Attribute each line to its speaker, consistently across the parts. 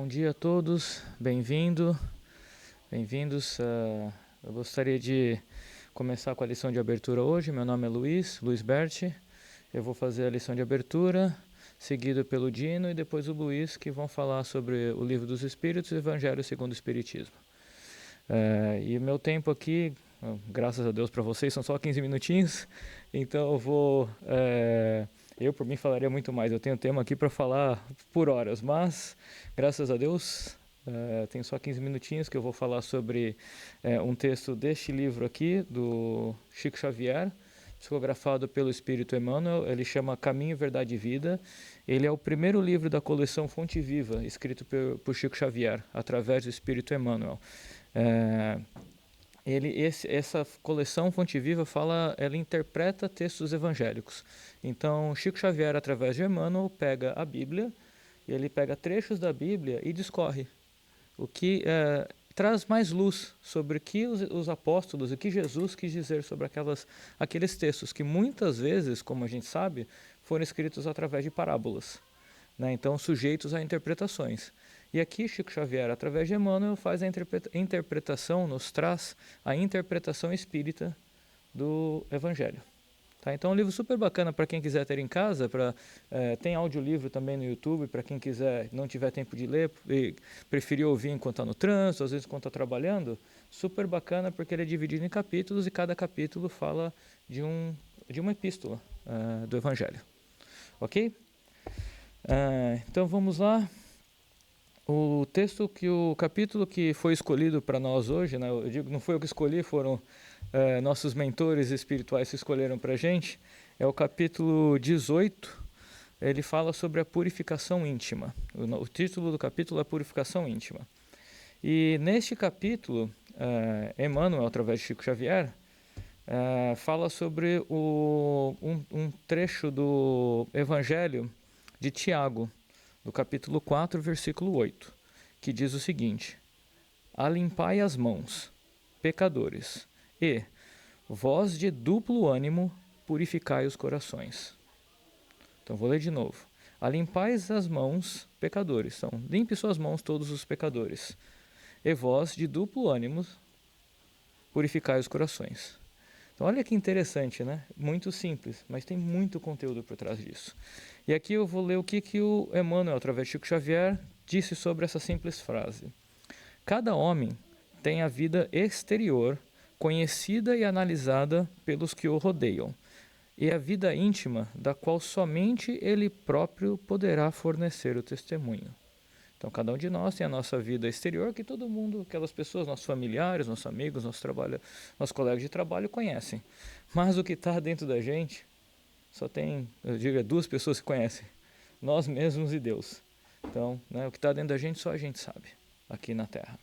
Speaker 1: Bom dia a todos, bem-vindos. Eu gostaria de começar com a lição de abertura hoje. Meu nome é Luiz Berti. Eu vou fazer a lição de abertura, seguido pelo Dino e depois o Luiz, que vão falar sobre o Livro dos Espíritos e o Evangelho segundo o Espiritismo. E o meu tempo aqui, graças a Deus para vocês, são só 15 minutinhos, então eu vou... Eu, por mim, falaria muito mais. Eu tenho tema aqui para falar por horas, mas, graças a Deus, tenho só 15 minutinhos que eu vou falar sobre um texto deste livro aqui, do Chico Xavier, psicografado pelo Espírito Emmanuel. Ele chama Caminho, Verdade e Vida. Ele é o primeiro livro da coleção Fonte Viva, escrito por Chico Xavier, através do Espírito Emmanuel. Essa coleção Fonte Viva ela interpreta textos evangélicos. Então, Chico Xavier, através de Emmanuel, pega a Bíblia, e ele pega trechos da Bíblia e discorre, o que traz mais luz sobre o que os apóstolos, o que Jesus quis dizer sobre aqueles textos, que muitas vezes, como a gente sabe, foram escritos através de parábolas, né? Então, sujeitos a interpretações. E aqui Chico Xavier, através de Emmanuel, faz a interpretação, nos traz a interpretação espírita do Evangelho. Tá? Então é um livro super bacana para quem quiser ter em casa. Tem audiolivro também no YouTube, para quem quiser, não tiver tempo de ler e preferir ouvir enquanto está no trânsito, às vezes enquanto está trabalhando. Super bacana porque ele é dividido em capítulos e cada capítulo fala de uma epístola do Evangelho. Ok? Então vamos lá. O capítulo que foi escolhido para nós hoje, né, eu digo, não foi eu que escolhi, foram nossos mentores espirituais que escolheram para a gente, é o capítulo 18, ele fala sobre a purificação íntima. O título do capítulo é Purificação Íntima. E neste capítulo, Emmanuel, através de Chico Xavier, fala sobre um trecho do Evangelho de Tiago, do capítulo 4, versículo 8, que diz o seguinte: Alimpai as mãos, pecadores, e, vós de duplo ânimo, purificai os corações. Então vou ler de novo. Alimpai as mãos, pecadores. Então, limpe suas mãos todos os pecadores. E vós de duplo ânimo, purificai os corações. Então olha que interessante, né? Muito simples, mas tem muito conteúdo por trás disso. E aqui eu vou ler o que o Emmanuel, através de Chico Xavier, disse sobre essa simples frase. Cada homem tem a vida exterior conhecida e analisada pelos que o rodeiam, e a vida íntima da qual somente ele próprio poderá fornecer o testemunho. Então cada um de nós tem a nossa vida exterior, que todo mundo, aquelas pessoas, nossos familiares, nossos amigos, nossos colegas de trabalho conhecem. Mas o que está dentro da gente, só tem, eu digo, duas pessoas que conhecem, nós mesmos e Deus. Então, né, o que está dentro da gente só a gente sabe, aqui na Terra.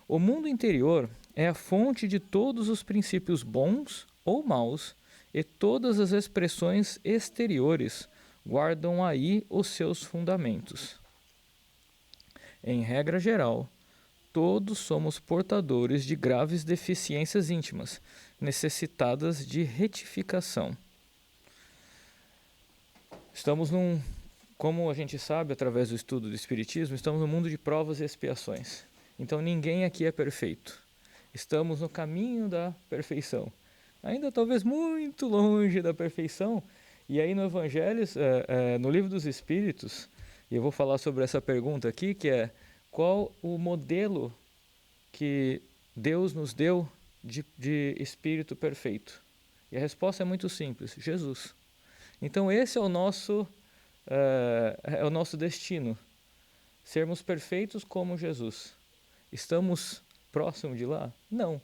Speaker 1: O mundo interior é a fonte de todos os princípios bons ou maus, e todas as expressões exteriores guardam aí os seus fundamentos. Em regra geral, todos somos portadores de graves deficiências íntimas, necessitadas de retificação. Como a gente sabe através do estudo do Espiritismo, estamos no mundo de provas e expiações. Então ninguém aqui é perfeito. Estamos no caminho da perfeição. Ainda talvez muito longe da perfeição. E aí no Evangelho, no Livro dos Espíritos, e eu vou falar sobre essa pergunta aqui, que é: qual o modelo que Deus nos deu de espírito perfeito? E a resposta é muito simples: Jesus. Então esse é o nosso destino, sermos perfeitos como Jesus. Estamos próximos de lá? Não.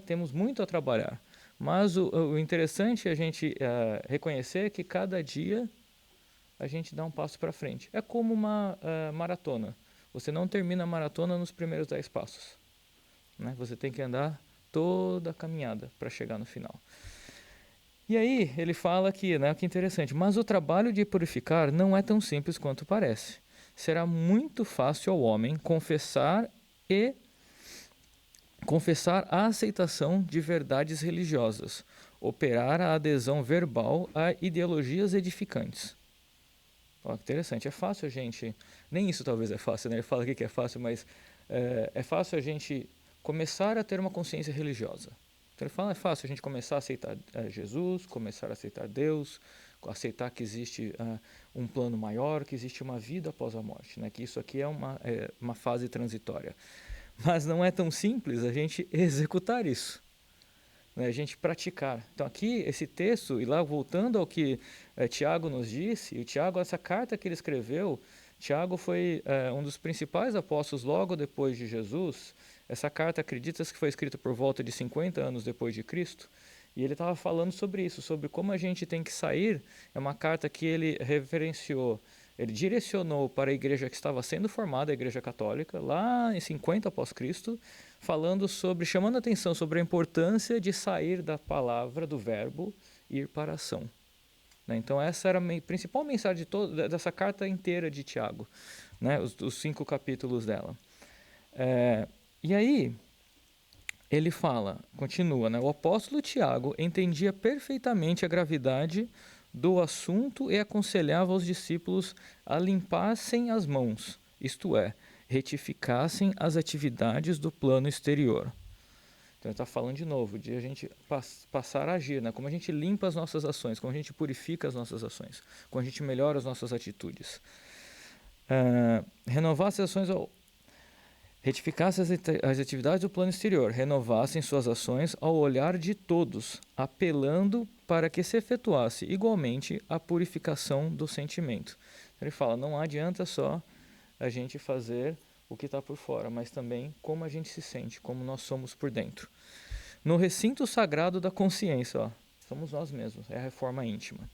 Speaker 1: Temos muito a trabalhar. Mas o interessante é a gente reconhecer que cada dia a gente dá um passo para frente. É como uma maratona. Você não termina a maratona nos primeiros 10 passos, né? Você tem que andar toda a caminhada para chegar no final. E aí ele fala aqui, né, que interessante, mas o trabalho de purificar não é tão simples quanto parece. Será muito fácil ao homem confessar a aceitação de verdades religiosas, operar a adesão verbal a ideologias edificantes. Ó, que interessante. É fácil a gente... Nem isso talvez é fácil, né? Ele fala aqui que é fácil, mas é fácil a gente começar a ter uma consciência religiosa. Então ele fala, é fácil a gente começar a aceitar Jesus, começar a aceitar Deus, aceitar que existe um plano maior, que existe uma vida após a morte, né? Que isso aqui é uma fase transitória. Mas não é tão simples a gente executar isso, né? A gente praticar. Então aqui, esse texto, e lá voltando ao que Tiago nos disse, e Tiago, essa carta que ele escreveu, Tiago foi um dos principais apóstolos logo depois de Jesus. Essa carta, acredita-se que foi escrita por volta de 50 anos depois de Cristo, e ele estava falando sobre isso, sobre como a gente tem que sair. É uma carta que ele referenciou, ele direcionou para a igreja que estava sendo formada, a igreja católica, lá em 50 após Cristo, falando sobre, chamando a atenção sobre a importância de sair da palavra, do verbo, e ir para a ação. Né? Então essa era a principal mensagem dessa carta inteira de Tiago, né? Os 5 capítulos dela. E aí, ele fala, continua, né? O apóstolo Tiago entendia perfeitamente a gravidade do assunto e aconselhava os discípulos a limpassem as mãos, isto é, retificassem as atividades do plano exterior. Então ele está falando de novo, de a gente passar a agir, né? Como a gente limpa as nossas ações, como a gente purifica as nossas ações, como a gente melhora as nossas atitudes. Renovar as ações retificassem as atividades do plano exterior, renovassem suas ações ao olhar de todos, apelando para que se efetuasse igualmente a purificação do sentimento. Ele fala, não adianta só a gente fazer o que está por fora, mas também como a gente se sente, como nós somos por dentro. No recinto sagrado da consciência, ó, somos nós mesmos, é a reforma íntima.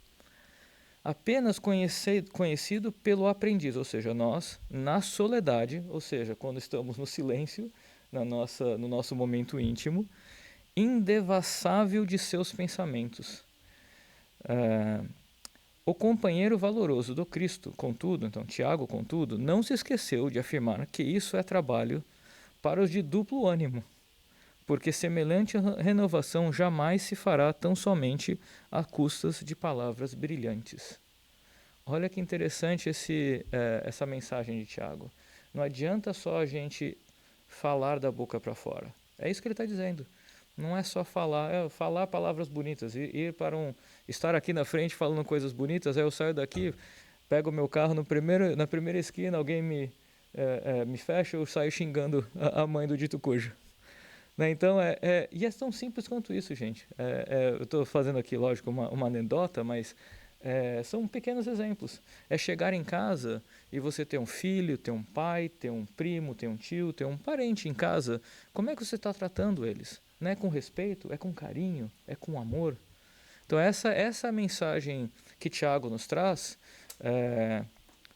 Speaker 1: Apenas conhecido pelo aprendiz, ou seja, nós, na soledade, ou seja, quando estamos no silêncio, no nosso momento íntimo, indevassável de seus pensamentos. O companheiro valoroso do Cristo, contudo, então Tiago, contudo, não se esqueceu de afirmar que isso é trabalho para os de duplo ânimo, porque semelhante renovação jamais se fará tão somente a custas de palavras brilhantes. Olha que interessante essa mensagem de Tiago. Não adianta só a gente falar da boca para fora. É isso que ele está dizendo. Não é só falar palavras bonitas, estar aqui na frente falando coisas bonitas. Aí eu saio daqui, pego o meu carro na primeira esquina, alguém me fecha, eu saio xingando a mãe do dito cujo. Né? Então, e é tão simples quanto isso, gente. Eu estou fazendo aqui, lógico, uma anedota, mas são pequenos exemplos. É chegar em casa e você ter um filho, ter um pai, ter um primo, ter um tio, ter um parente em casa. Como é que você está tratando eles? Não é com respeito? É com carinho? É com amor? Então, essa mensagem que Tiago nos traz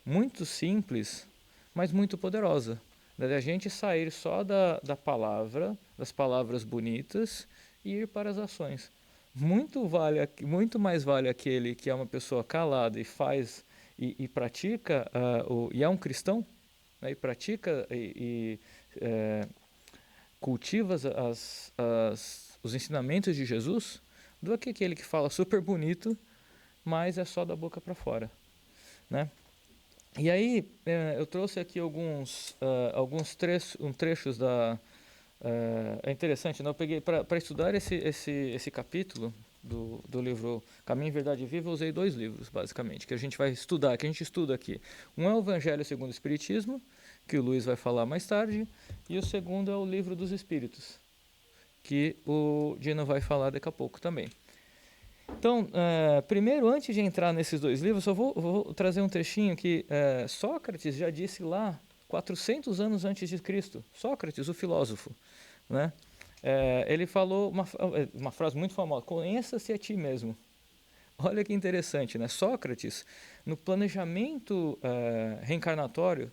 Speaker 1: muito simples, mas muito poderosa. Da gente sair só da palavra, das palavras bonitas, e ir para as ações. Muito mais vale aquele que é uma pessoa calada e faz e pratica, e é um cristão, né, e pratica cultiva os ensinamentos de Jesus, do que aquele que fala super bonito, mas é só da boca para fora, né? E aí eu trouxe aqui alguns trechos da... é interessante, né? Eu peguei para estudar esse capítulo do livro Caminho, Verdade e Vida, eu usei 2 livros, basicamente, que a gente vai estudar, que a gente estuda aqui. Um é o Evangelho segundo o Espiritismo, que o Luiz vai falar mais tarde, e o segundo é o Livro dos Espíritos, que o Dino vai falar daqui a pouco também. Então, primeiro, antes de entrar nesses 2 livros, eu vou trazer um trechinho que Sócrates já disse lá 400 anos antes de Cristo. Sócrates, o filósofo, né? Ele falou uma frase muito famosa: conheça-se a ti mesmo. Olha que interessante, né? Sócrates, no planejamento reencarnatório,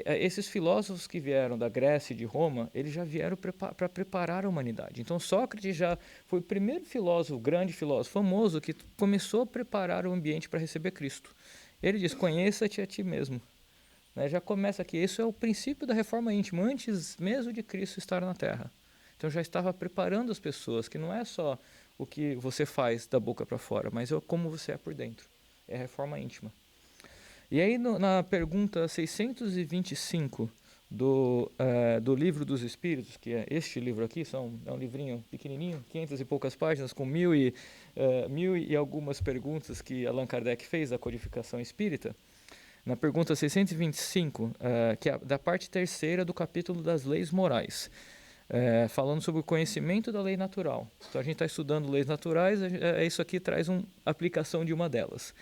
Speaker 1: esses filósofos que vieram da Grécia e de Roma, eles já vieram para preparar a humanidade. Então Sócrates já foi o primeiro filósofo, grande filósofo, famoso, que começou a preparar o ambiente para receber Cristo. Ele diz, conheça-te a ti mesmo. Né? Já começa aqui, isso é o princípio da reforma íntima, antes mesmo de Cristo estar na Terra. Então já estava preparando as pessoas, que não é só o que você faz da boca para fora, mas é como você é por dentro. É a reforma íntima. E aí, na pergunta 625 do Livro dos Espíritos, que é este livro aqui, é um livrinho pequenininho, 500 e poucas páginas, com mil e algumas perguntas que Allan Kardec fez da codificação espírita. Na pergunta 625, que é da parte terceira do capítulo das leis morais, falando sobre o conhecimento da lei natural. Então a gente está estudando leis naturais, isso aqui traz uma aplicação de uma delas.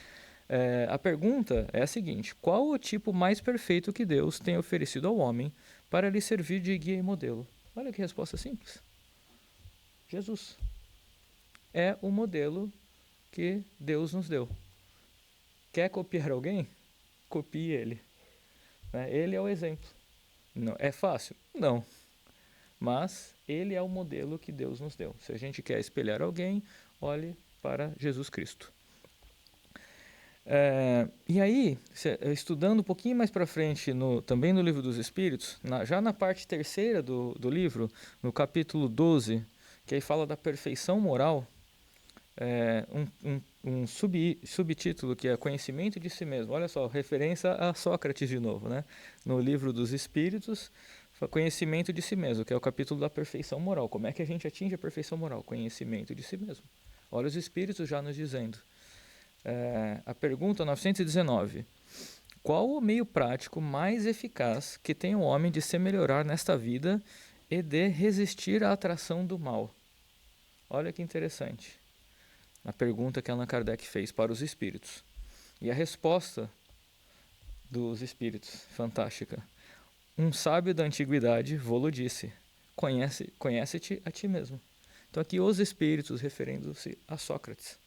Speaker 1: A pergunta é a seguinte: qual o tipo mais perfeito que Deus tem oferecido ao homem para lhe servir de guia e modelo? Olha que resposta simples. Jesus é o modelo que Deus nos deu. Quer copiar alguém? Copie ele. Ele é o exemplo. Não, é fácil? Não. Mas ele é o modelo que Deus nos deu. Se a gente quer espelhar alguém, olhe para Jesus Cristo. E aí, estudando um pouquinho mais para frente, também no Livro dos Espíritos, já na parte terceira do livro, no capítulo 12, que aí fala da perfeição moral, um subtítulo que é Conhecimento de Si Mesmo. Olha só, referência a Sócrates de novo, né? No Livro dos Espíritos, Conhecimento de Si Mesmo, que é o capítulo da perfeição moral. Como é que a gente atinge a perfeição moral? Conhecimento de si mesmo. Olha os Espíritos já nos dizendo. A pergunta 919. Qual o meio prático mais eficaz que tem o homem de se melhorar nesta vida e de resistir à atração do mal? Olha que interessante. A pergunta que Allan Kardec fez para os espíritos. E a resposta dos espíritos, fantástica. Um sábio da antiguidade vô-lo disse: conhece-te a ti mesmo. Então aqui os espíritos referindo-se a Sócrates.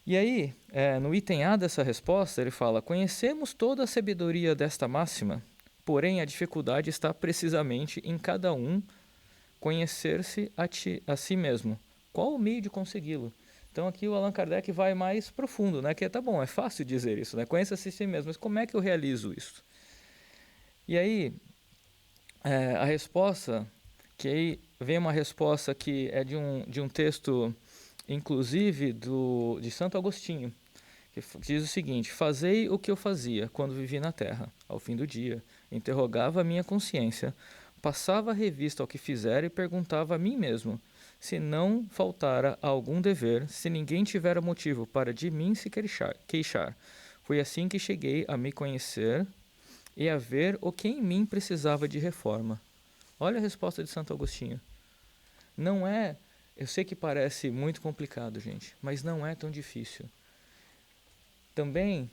Speaker 1: E aí, no item A dessa resposta, ele fala: conhecemos toda a sabedoria desta máxima, porém a dificuldade está precisamente em cada um conhecer-se a si mesmo. Qual o meio de consegui-lo? Então aqui o Allan Kardec vai mais profundo, né? Que tá bom, é fácil dizer isso, né? Conheça-se a si mesmo, mas como é que eu realizo isso? E aí, a resposta, que aí vem uma resposta que é de um texto, inclusive, de Santo Agostinho, que diz o seguinte: fazei o que eu fazia quando vivi na terra, ao fim do dia, interrogava a minha consciência, passava a revista ao que fizera e perguntava a mim mesmo, se não faltara algum dever, se ninguém tivera motivo para de mim se queixar. Foi assim que cheguei a me conhecer e a ver o que em mim precisava de reforma. Olha a resposta de Santo Agostinho. Não é, eu sei que parece muito complicado, gente, mas não é tão difícil. Também,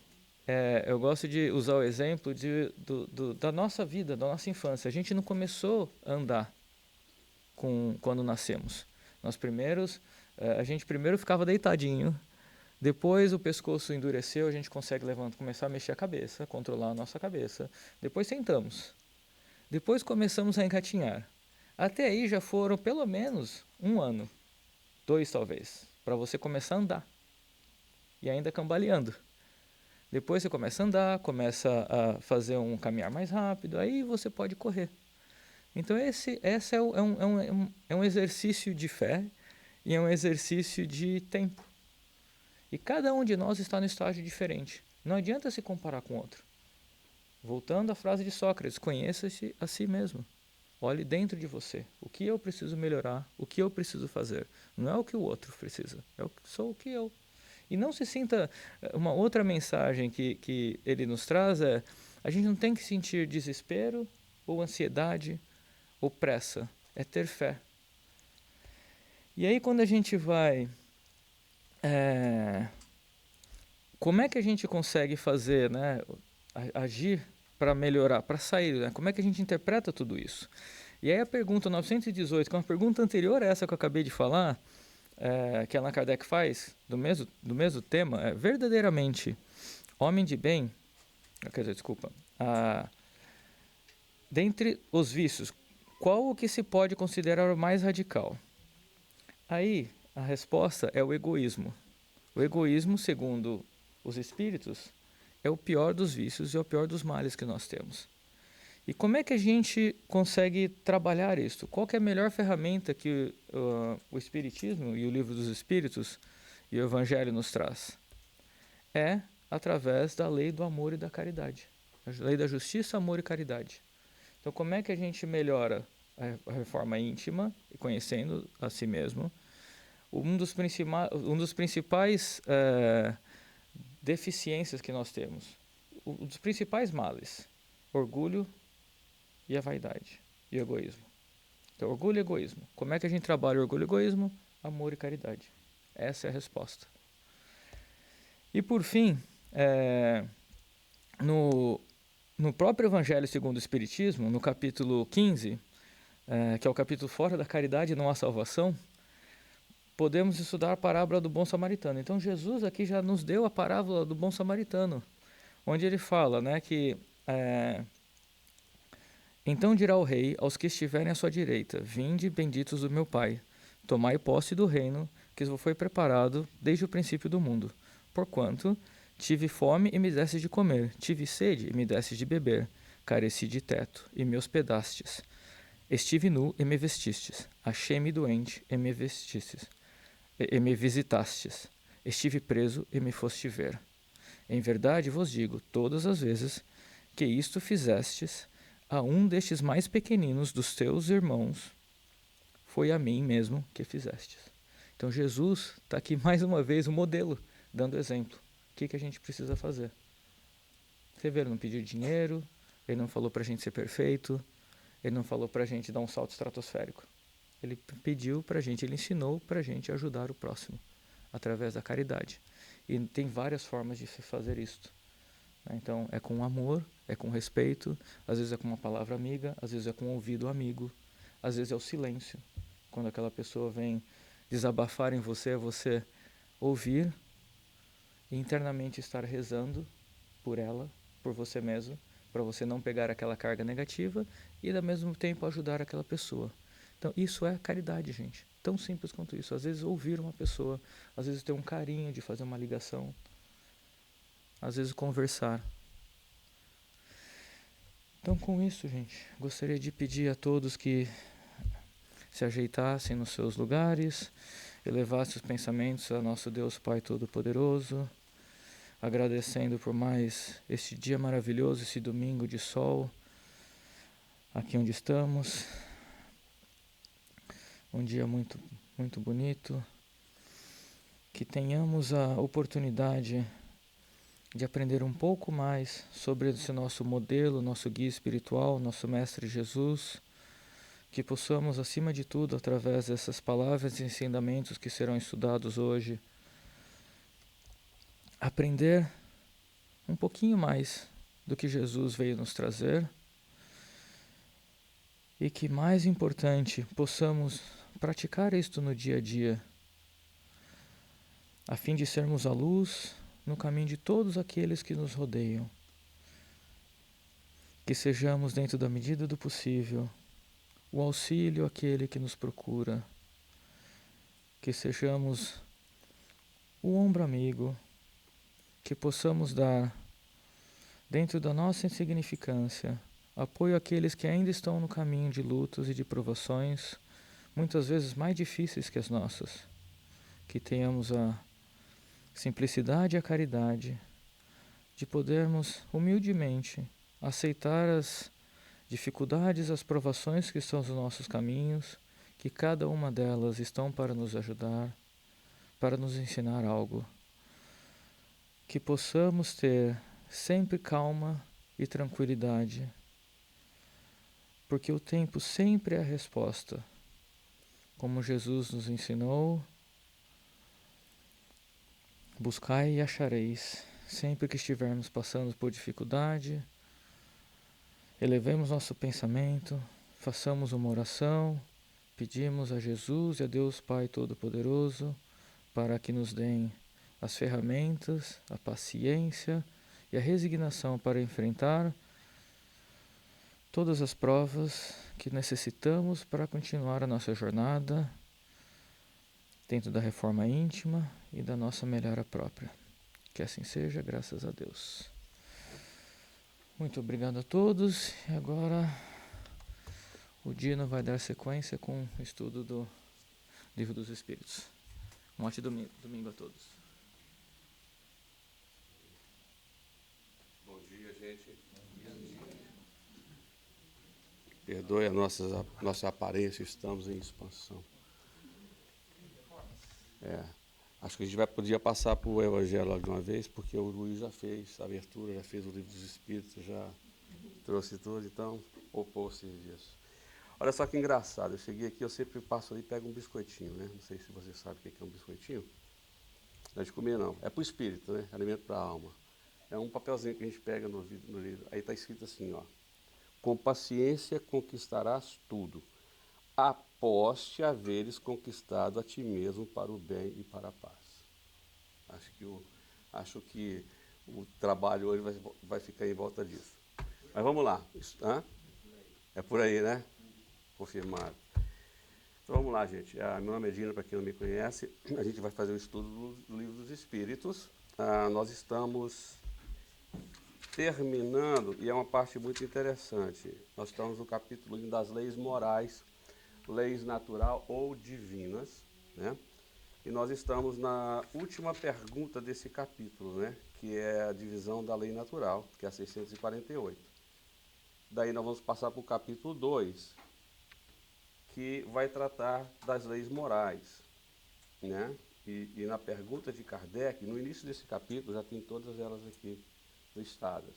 Speaker 1: eu gosto de usar o exemplo da nossa vida, da nossa infância. A gente não começou a andar quando nascemos. A gente primeiro ficava deitadinho, depois o pescoço endureceu, a gente consegue começar a mexer a cabeça, controlar a nossa cabeça. Depois sentamos. Depois começamos a engatinhar. Até aí já foram pelo menos 1 ano, 2 talvez, para você começar a andar. E ainda cambaleando. Depois você começa a andar, começa a fazer um caminhar mais rápido, aí você pode correr. Então esse é um exercício de fé e é um exercício de tempo. E cada um de nós está no estágio diferente. Não adianta se comparar com o outro. Voltando à frase de Sócrates: conheça-se a si mesmo. Olhe dentro de você. O que eu preciso melhorar? O que eu preciso fazer? Não é o que o outro precisa. Sou o que eu. E não se sinta... Uma outra mensagem que ele nos traz é: a gente não tem que sentir desespero ou ansiedade ou pressa. É ter fé. E aí quando a gente vai... como é que a gente consegue fazer, né, agir para melhorar, para sair, né? Como é que a gente interpreta tudo isso? E aí a pergunta 918, que é uma pergunta anterior a essa que eu acabei de falar, que Allan Kardec faz, do mesmo tema, é: verdadeiramente homem de bem, quer dizer, desculpa, dentre os vícios, qual o que se pode considerar o mais radical? Aí a resposta é o egoísmo. O egoísmo, segundo os espíritos, é o pior dos vícios e é o pior dos males que nós temos. E como é que a gente consegue trabalhar isso? Qual que é a melhor ferramenta que o Espiritismo e o Livro dos Espíritos e o Evangelho nos traz? É através da lei do amor e da caridade. A lei da justiça, amor e caridade. Então, como é que a gente melhora a reforma íntima, conhecendo a si mesmo? Um dos principais deficiências que nós temos, um dos principais males, orgulho e a vaidade e o egoísmo. Então, orgulho e egoísmo. Como é que a gente trabalha orgulho e egoísmo? Amor e caridade. Essa é a resposta. E por fim, no próprio Evangelho segundo o Espiritismo, no capítulo 15, que é o capítulo Fora da Caridade não há salvação, podemos estudar a parábola do bom samaritano. Então Jesus aqui já nos deu a parábola do bom samaritano, onde ele fala, né, que então dirá o rei aos que estiverem à sua direita: vinde, benditos do meu Pai, tomai posse do reino que vos foi preparado desde o princípio do mundo. Porquanto tive fome e me destes de comer, tive sede e me destes de beber, careci de teto e me hospedastes. Estive nu e me vestistes, achei-me doente e me vestistes, e me visitastes. Estive preso e me foste ver. Em verdade vos digo, todas as vezes que isto fizestes a um destes mais pequeninos dos teus irmãos, foi a mim mesmo que fizestes. Então Jesus está aqui mais uma vez o modelo, dando exemplo. O que a gente precisa fazer? Você vê, ele não pediu dinheiro, ele não falou para a gente ser perfeito, ele não falou para a gente dar um salto estratosférico. Ele pediu para a gente, ele ensinou para a gente ajudar o próximo, através da caridade. E tem várias formas de se fazer isso. Então, é com amor, é com respeito, às vezes é com uma palavra amiga, às vezes é com um ouvido amigo, às vezes é o silêncio. Quando aquela pessoa vem desabafar em você, é você ouvir e internamente estar rezando por ela, por você mesmo, para você não pegar aquela carga negativa e, ao mesmo tempo, ajudar aquela pessoa. Então, isso é caridade, gente. Tão simples quanto isso. Às vezes, ouvir uma pessoa, às vezes, ter um carinho de fazer uma ligação, às vezes, conversar. Então, com isso, gente, gostaria de pedir a todos que se ajeitassem nos seus lugares, elevassem os pensamentos a nosso Deus Pai Todo-Poderoso, agradecendo por mais este dia maravilhoso, esse domingo de sol, aqui onde estamos. Um dia muito, muito bonito. Que tenhamos a oportunidade de aprender um pouco mais sobre esse nosso modelo, nosso guia espiritual, nosso Mestre Jesus. Que possamos, acima de tudo, através dessas palavras e ensinamentos que serão estudados hoje, aprender um pouquinho mais do que Jesus veio nos trazer e que, mais importante, possamos praticar isto no dia a dia, a fim de sermos a luz no caminho de todos aqueles que nos rodeiam. Que sejamos, dentro da medida do possível, o auxílio àquele que nos procura. Que sejamos o ombro amigo, que possamos dar, dentro da nossa insignificância, apoio àqueles que ainda estão no caminho de lutas e de provações, muitas vezes mais difíceis que as nossas. Que tenhamos a simplicidade e a caridade de podermos humildemente aceitar as dificuldades, as provações que estão nos nossos caminhos, que cada uma delas estão para nos ajudar, para nos ensinar algo. Que possamos ter sempre calma e tranquilidade, porque o tempo sempre é a resposta. Como Jesus nos ensinou, buscai e achareis. Sempre que estivermos passando por dificuldade, elevemos nosso pensamento, façamos uma oração, pedimos a Jesus e a Deus Pai Todo-Poderoso para que nos deem as ferramentas, a paciência e a resignação para enfrentar todas as provas que necessitamos para continuar a nossa jornada dentro da reforma íntima e da nossa melhora própria. Que assim seja, graças a Deus. Muito obrigado a todos. E agora o Dino vai dar sequência com o estudo do Livro dos Espíritos. Um ótimo domingo a todos.
Speaker 2: gente. Perdoe a nossa aparência, estamos em expansão. Acho que a gente podia passar para o Evangelho logo de uma vez, porque o Luiz já fez a abertura, já fez o Livro dos Espíritos, já trouxe tudo, então opôs-se disso. Olha só que engraçado, eu cheguei aqui, eu sempre passo ali e pego um biscoitinho, né? Não sei se você sabe o que é um biscoitinho. Não é de comer não, é para o espírito, né? Alimento para a alma. É um papelzinho que a gente pega no livro, aí está escrito assim, ó. Com paciência conquistarás tudo, após te haveres conquistado a ti mesmo para o bem e para a paz. Acho que o trabalho hoje vai ficar em volta disso. Mas vamos lá. É por aí, né? Confirmado. Então vamos lá, gente. Meu nome é Dina, para quem não me conhece. A gente vai fazer o estudo do Livro dos Espíritos. Nós estamos terminando, e é uma parte muito interessante. Nós estamos no capítulo das leis morais, leis natural ou divinas, né? E nós estamos na última pergunta desse capítulo, né? Que é a divisão da lei natural, que é a 648. Daí nós vamos passar para o capítulo 2, que vai tratar das leis morais, né? E na pergunta de Kardec, no início desse capítulo, já tem todas elas aqui listadas.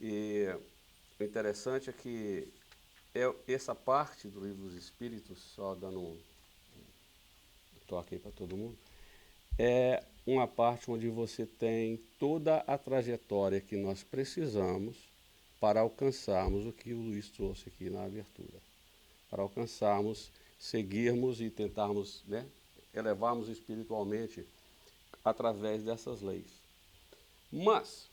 Speaker 2: E o interessante é que essa parte do Livro dos Espíritos, só dando um toque aí para todo mundo, é uma parte onde você tem toda a trajetória que nós precisamos para alcançarmos o que o Luiz trouxe aqui na abertura. Para alcançarmos, seguirmos e tentarmos, né, elevarmos espiritualmente através dessas leis. Mas,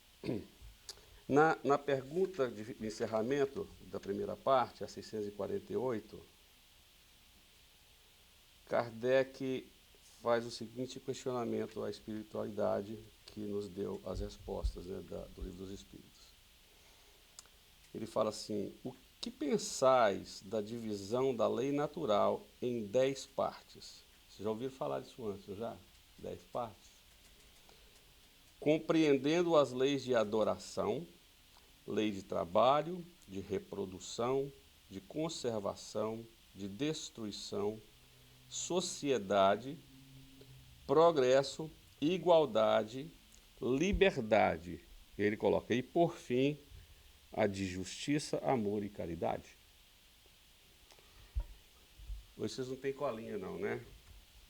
Speaker 2: na pergunta de encerramento da primeira parte, a 648, Kardec faz o seguinte questionamento à espiritualidade que nos deu as respostas, né, do Livro dos Espíritos. Ele fala assim: o que pensais da divisão da lei natural em 10 partes? Vocês já ouviram falar disso antes, já? 10 partes? Compreendendo as leis de adoração, lei de trabalho, de reprodução, de conservação, de destruição, sociedade, progresso, igualdade, liberdade. Ele coloca, e por fim, a de justiça, amor e caridade. Hoje vocês não têm colinha não, né?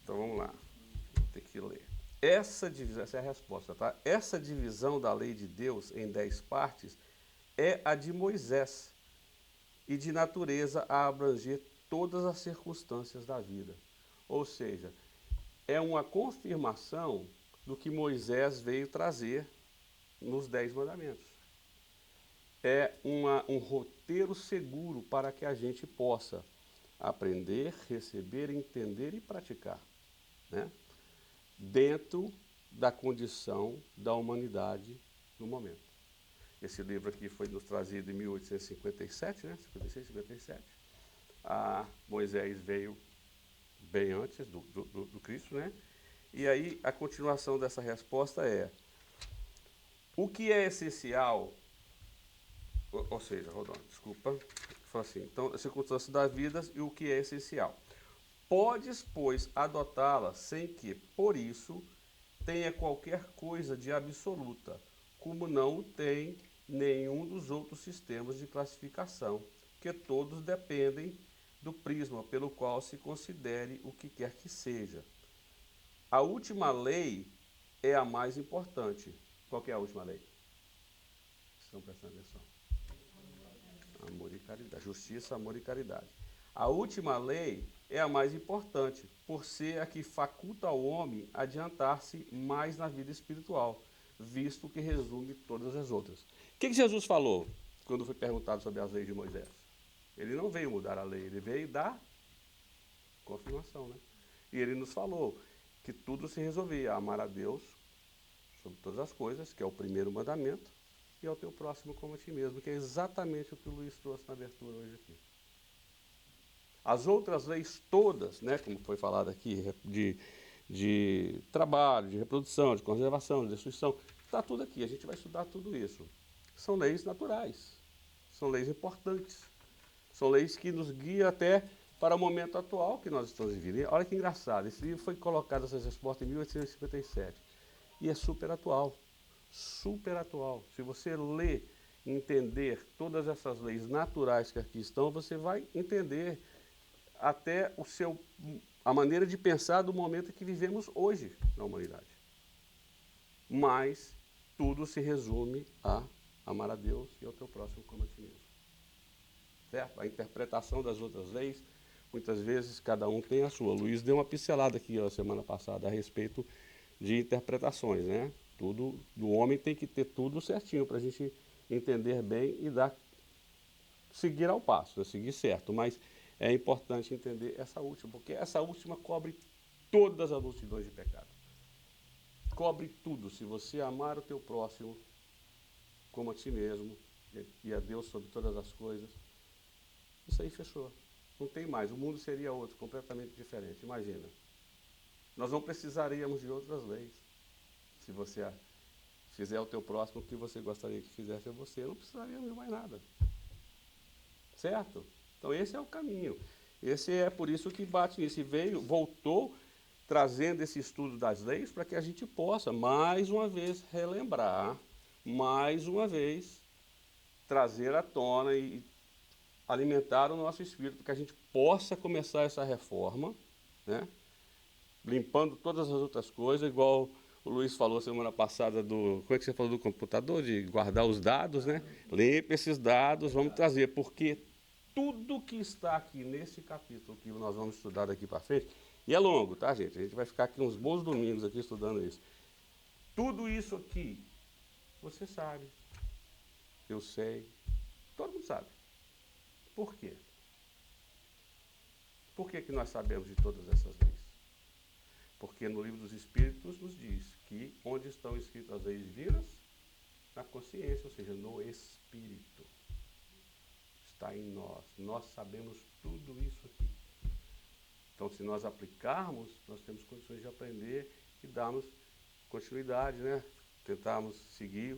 Speaker 2: Então vamos lá, vou ter que ler. Essa divisão, essa é a resposta, tá? Essa divisão da lei de Deus em 10 partes é a de Moisés e de natureza a abranger todas as circunstâncias da vida. Ou seja, é uma confirmação do que Moisés veio trazer nos 10 mandamentos. É um roteiro seguro para que a gente possa aprender, receber, entender e praticar, né? Dentro da condição da humanidade no momento. Esse livro aqui foi nos trazido em 1857, né? 56, 57. Moisés veio bem antes do Cristo, né? E aí a continuação dessa resposta é: o que é essencial, ou seja, desculpa, fala assim, então, a circunstância das vidas e o que é essencial. Podes, pois, adotá-la sem que, por isso, tenha qualquer coisa de absoluta, como não tem nenhum dos outros sistemas de classificação, que todos dependem do prisma pelo qual se considere o que quer que seja. A última lei é a mais importante. Qual que é a última lei? Estão prestando atenção? Amor e caridade. Justiça, amor e caridade. A última lei é a mais importante, por ser a que faculta ao homem adiantar-se mais na vida espiritual, visto que resume todas as outras. O que Jesus falou quando foi perguntado sobre as leis de Moisés? Ele não veio mudar a lei, ele veio dar confirmação, né? E ele nos falou que tudo se resolvia: amar a Deus sobre todas as coisas, que é o primeiro mandamento, e ao teu próximo como a ti mesmo, que é exatamente o que o Luiz trouxe na abertura hoje aqui. As outras leis todas, né, como foi falado aqui, de trabalho, de reprodução, de conservação, de destruição, está tudo aqui, a gente vai estudar tudo isso. são leis naturais, são leis importantes, são leis que nos guiam até para o momento atual que nós estamos vivendo. E olha que engraçado, esse livro foi colocado, essas respostas, em 1857, e é super atual, super atual. Se você ler e entender todas essas leis naturais que aqui estão, você vai entender até a maneira de pensar do momento que vivemos hoje na humanidade. Mas tudo se resume a amar a Deus e ao teu próximo como a ti mesmo. Certo? A interpretação das outras leis, muitas vezes cada um tem a sua. O Luiz deu uma pincelada aqui a semana passada a respeito de interpretações, né? Tudo do homem tem que ter tudo certinho para a gente entender bem e seguir ao passo, né? Seguir certo. Mas é importante entender essa última, porque essa última cobre todas as multidões de pecado. Cobre tudo. Se você amar o teu próximo como a ti mesmo e a Deus sobre todas as coisas, isso aí fechou. Não tem mais. O mundo seria outro, completamente diferente. Imagina. Nós não precisaríamos de outras leis. Se você fizer ao teu próximo o que você gostaria que fizesse a você, não precisaríamos de mais nada. Certo? Então esse é o caminho. Esse é por isso que bate nisso. E voltou trazendo esse estudo das leis para que a gente possa, mais uma vez, relembrar, mais uma vez, trazer à tona e alimentar o nosso espírito, para que a gente possa começar essa reforma, né? Limpando todas as outras coisas, igual o Luiz falou semana passada como é que você falou do computador, de guardar os dados, né? Limpa esses dados, vamos trazer, porque tudo que está aqui nesse capítulo que nós vamos estudar daqui para frente, e é longo, tá, gente? A gente vai ficar aqui uns bons domingos aqui estudando isso. Tudo isso aqui, você sabe, eu sei, todo mundo sabe. Por quê? Por que nós sabemos de todas essas leis? Porque no livro dos Espíritos nos diz que onde estão escritas as leis divinas? Na consciência, ou seja, no Espírito. Está em nós. Nós sabemos tudo isso aqui. Então, se nós aplicarmos, nós temos condições de aprender e darmos continuidade, né? Tentarmos seguir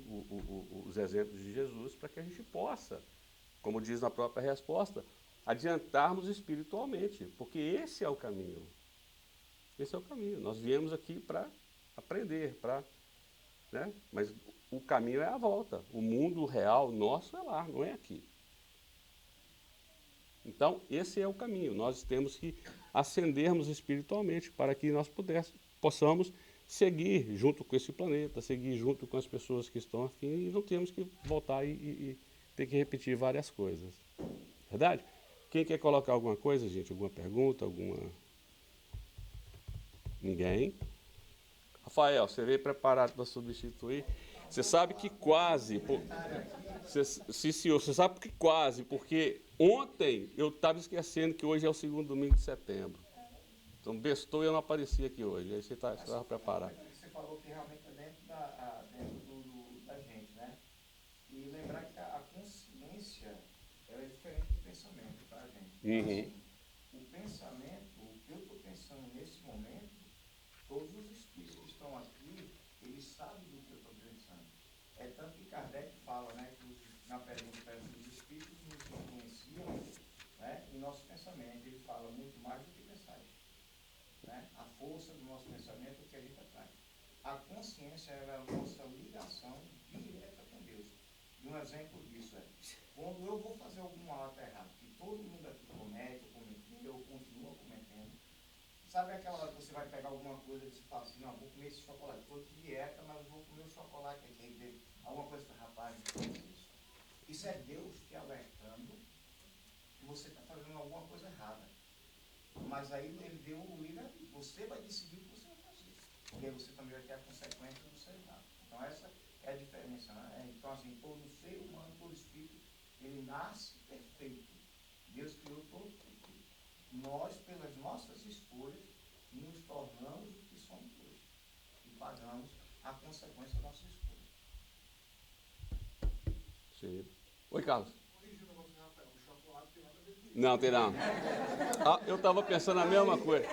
Speaker 2: os exemplos de Jesus para que a gente possa, como diz na própria resposta, adiantarmos espiritualmente, porque esse é o caminho. Esse é o caminho. Nós viemos aqui para aprender, né? Mas o caminho é a volta. O mundo real nosso é lá, não é aqui. Então, esse é o caminho. Nós temos que ascendermos espiritualmente para que nós possamos seguir junto com esse planeta, seguir junto com as pessoas que estão aqui e não temos que voltar e ter que repetir várias coisas. Verdade? Quem quer colocar alguma coisa, gente? Alguma pergunta? Ninguém? Rafael, você veio preparado para substituir? Você sabe que quase... Sim, senhor, você sabe que quase, porque ontem eu estava esquecendo que hoje é o segundo domingo de setembro. Então, bestou e eu não apareci aqui hoje. Aí você estava preparado.
Speaker 3: Você falou que realmente é dentro da gente, né? E lembrar que a consciência ela é diferente do pensamento para a gente.
Speaker 2: Uhum.
Speaker 3: Assim, o pensamento, o que eu estou pensando nesse momento, todos os espíritos que estão aqui, eles sabem do que eu estou pensando. É tanto que Kardec fala, né, que na pergunta os espíritos nos influenciam, né, em nosso pensamento. Ele fala muito mais do que pensais. Né? A força do nosso pensamento é o que a gente atrai. A consciência é a nossa ligação direta com Deus. E um exemplo disso é, quando eu vou fazer algum ato errado, que todo mundo aqui comete, ou continua cometendo, sabe aquela hora que você vai pegar alguma coisa e você fala assim, não, vou comer esse chocolate, estou de dieta, mas vou comer o chocolate aqui, alguma coisa para rapaz, isso. Isso é Deus te alertando que você está fazendo alguma coisa errada. Mas aí ele deu o livre-arbítrio. Você vai decidir o que você vai fazer. Porque aí você também vai ter a consequência do seu errado. Então essa é a diferença, né? Então assim, todo ser humano, todo espírito, ele nasce perfeito. Deus criou todo perfeito. Nós, pelas nossas escolhas, nos tornamos o que somos hoje. E pagamos a consequência das nossas escolhas.
Speaker 2: Sim. Oi, Carlos. Não, tem não. Ah, eu estava pensando a mesma coisa.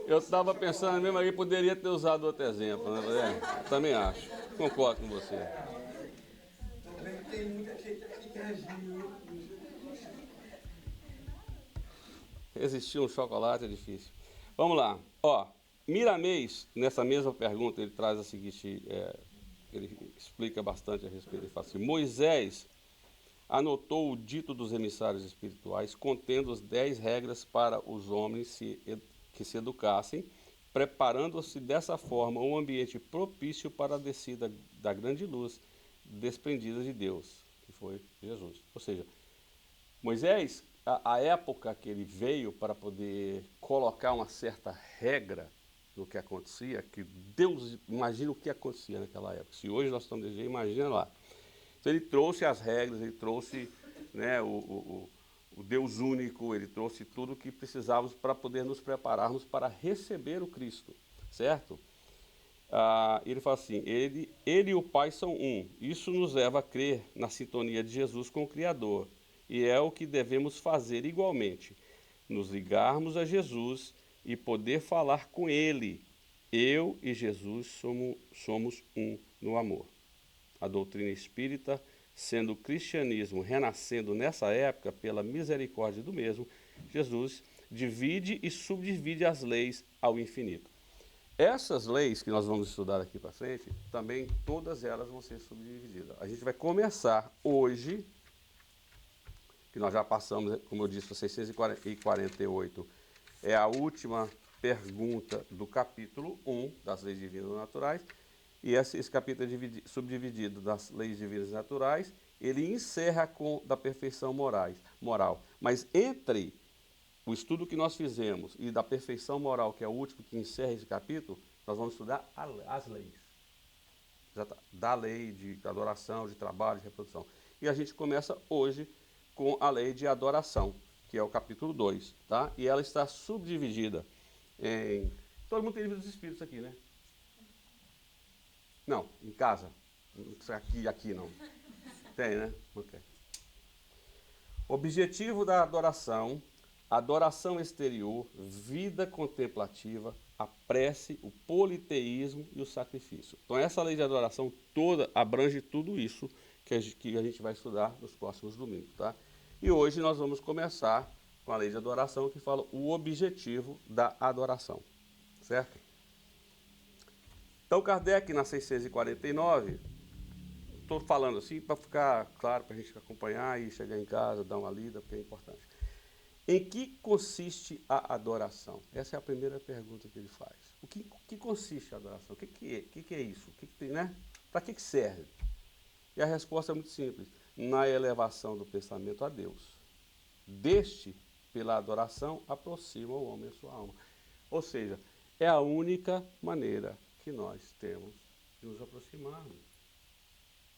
Speaker 2: Eu estava pensando a mesma coisa, poderia ter usado outro exemplo, né? Também acho. concordo com você.
Speaker 3: Também tem muita gente aqui que agiu.
Speaker 2: Resistir um chocolate é difícil. Vamos lá. Ó, Miramês, nessa mesma pergunta, ele traz a seguinte, ele explica bastante a respeito. Ele fala assim, Moisés anotou o dito dos emissários espirituais, contendo as 10 regras para os homens que se educassem, preparando-se dessa forma um ambiente propício para a descida da grande luz desprendida de Deus, que foi Jesus. Ou seja, Moisés, a época que ele veio para poder colocar uma certa regra no que acontecia, que Deus, imagina o que acontecia naquela época. Se hoje nós estamos dizendo, imagina lá. Então ele trouxe as regras, ele trouxe, né, o Deus único, ele trouxe tudo o que precisávamos para poder nos prepararmos para receber o Cristo, certo? Ele fala assim, ele e o Pai são um. Isso nos leva a crer na sintonia de Jesus com o Criador. E é o que devemos fazer igualmente, nos ligarmos a Jesus e poder falar com Ele. Eu e Jesus somos um no amor. A doutrina espírita, sendo o cristianismo renascendo nessa época pela misericórdia do mesmo, Jesus divide e subdivide as leis ao infinito. Essas leis que nós vamos estudar daqui para frente, também todas elas vão ser subdivididas. A gente vai começar hoje, que nós já passamos, como eu disse, para 648, é a última pergunta do capítulo 1 das leis divinas naturais, e esse capítulo é subdividido das leis divinas naturais, ele encerra com da perfeição moral. Mas entre o estudo que nós fizemos e da perfeição moral, que é o último que encerra esse capítulo, nós vamos estudar as leis. Da lei de adoração, de trabalho, de reprodução. E a gente começa hoje com a lei de adoração, que é o capítulo 2, tá? E ela está subdividida em... Todo mundo tem livro dos espíritos aqui, né? Não, em casa. Aqui não. Tem, né? Ok. Objetivo da adoração, adoração exterior, vida contemplativa, a prece, o politeísmo e o sacrifício. Então essa lei de adoração toda abrange tudo isso que a gente vai estudar nos próximos domingos, tá? E hoje nós vamos começar com a lei de adoração que fala o objetivo da adoração, certo? Então Kardec, na 649, estou falando assim para ficar claro, para a gente acompanhar e chegar em casa, dar uma lida, porque é importante. Em que consiste a adoração? Essa é a primeira pergunta que ele faz. O que consiste a adoração? O que é isso? Né? Para que serve? E a resposta é muito simples. Na elevação do pensamento a Deus. Deste, pela adoração, aproxima o homem a sua alma. Ou seja, é a única maneira que nós temos de nos aproximarmos.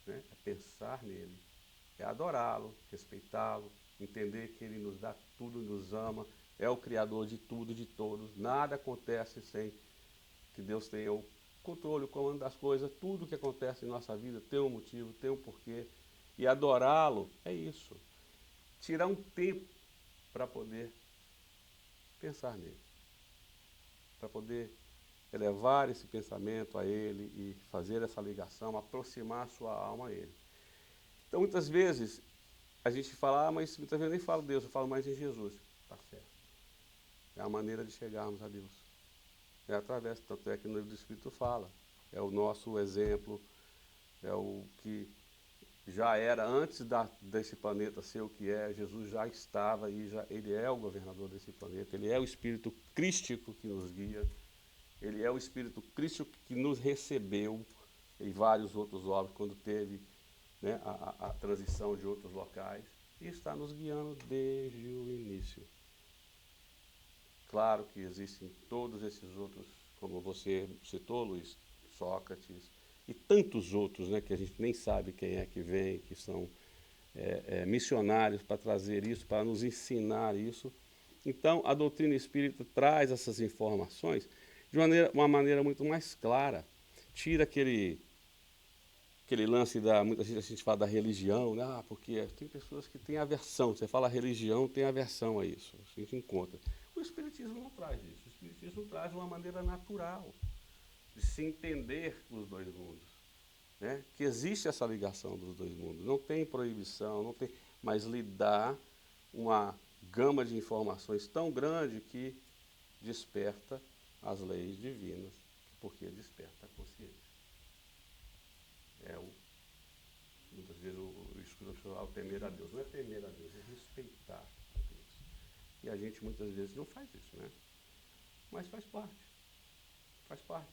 Speaker 2: Né? É pensar nele, é adorá-lo, respeitá-lo, entender que ele nos dá tudo, nos ama, é o Criador de tudo, de todos. Nada acontece sem que Deus tenha o controle, o comando das coisas. Tudo que acontece em nossa vida tem um motivo, tem um porquê. E adorá-lo é isso. Tirar um tempo para poder pensar nele. Para poder elevar esse pensamento a ele e fazer essa ligação, aproximar a sua alma a ele. Então, muitas vezes, a gente fala, mas muitas vezes eu nem falo Deus, eu falo mais em Jesus. Está certo. É a maneira de chegarmos a Deus. É através, tanto é que no livro do Espírito fala. É o nosso exemplo, é o que já era antes desse planeta ser o que é. Jesus já estava aí, ele é o governador desse planeta, ele é o Espírito crístico que nos guia, ele é o Espírito crístico que nos recebeu em vários outros obras, quando teve, né, a transição de outros locais, e está nos guiando desde o início. Claro que existem todos esses outros, como você citou, Luiz, Sócrates, e tantos outros, né, que a gente nem sabe quem é que vem, que são missionários para trazer isso, para nos ensinar isso. Então, a doutrina espírita traz essas informações de uma maneira muito mais clara. Tira aquele lance muita gente fala da religião, né? Porque tem pessoas que têm aversão. Você fala religião, tem aversão a isso. A gente encontra. O Espiritismo não traz isso. O Espiritismo traz uma maneira natural de se entender os dois mundos. né, que existe essa ligação dos dois mundos. Não tem proibição, não tem, mas lhe dá uma gama de informações tão grande que desperta as leis divinas, porque desperta a consciência. Muitas vezes o escudo fala o temer a Deus. Não é temer a Deus, é respeitar a Deus. E a gente muitas vezes não faz isso, né? Mas faz parte. Faz parte.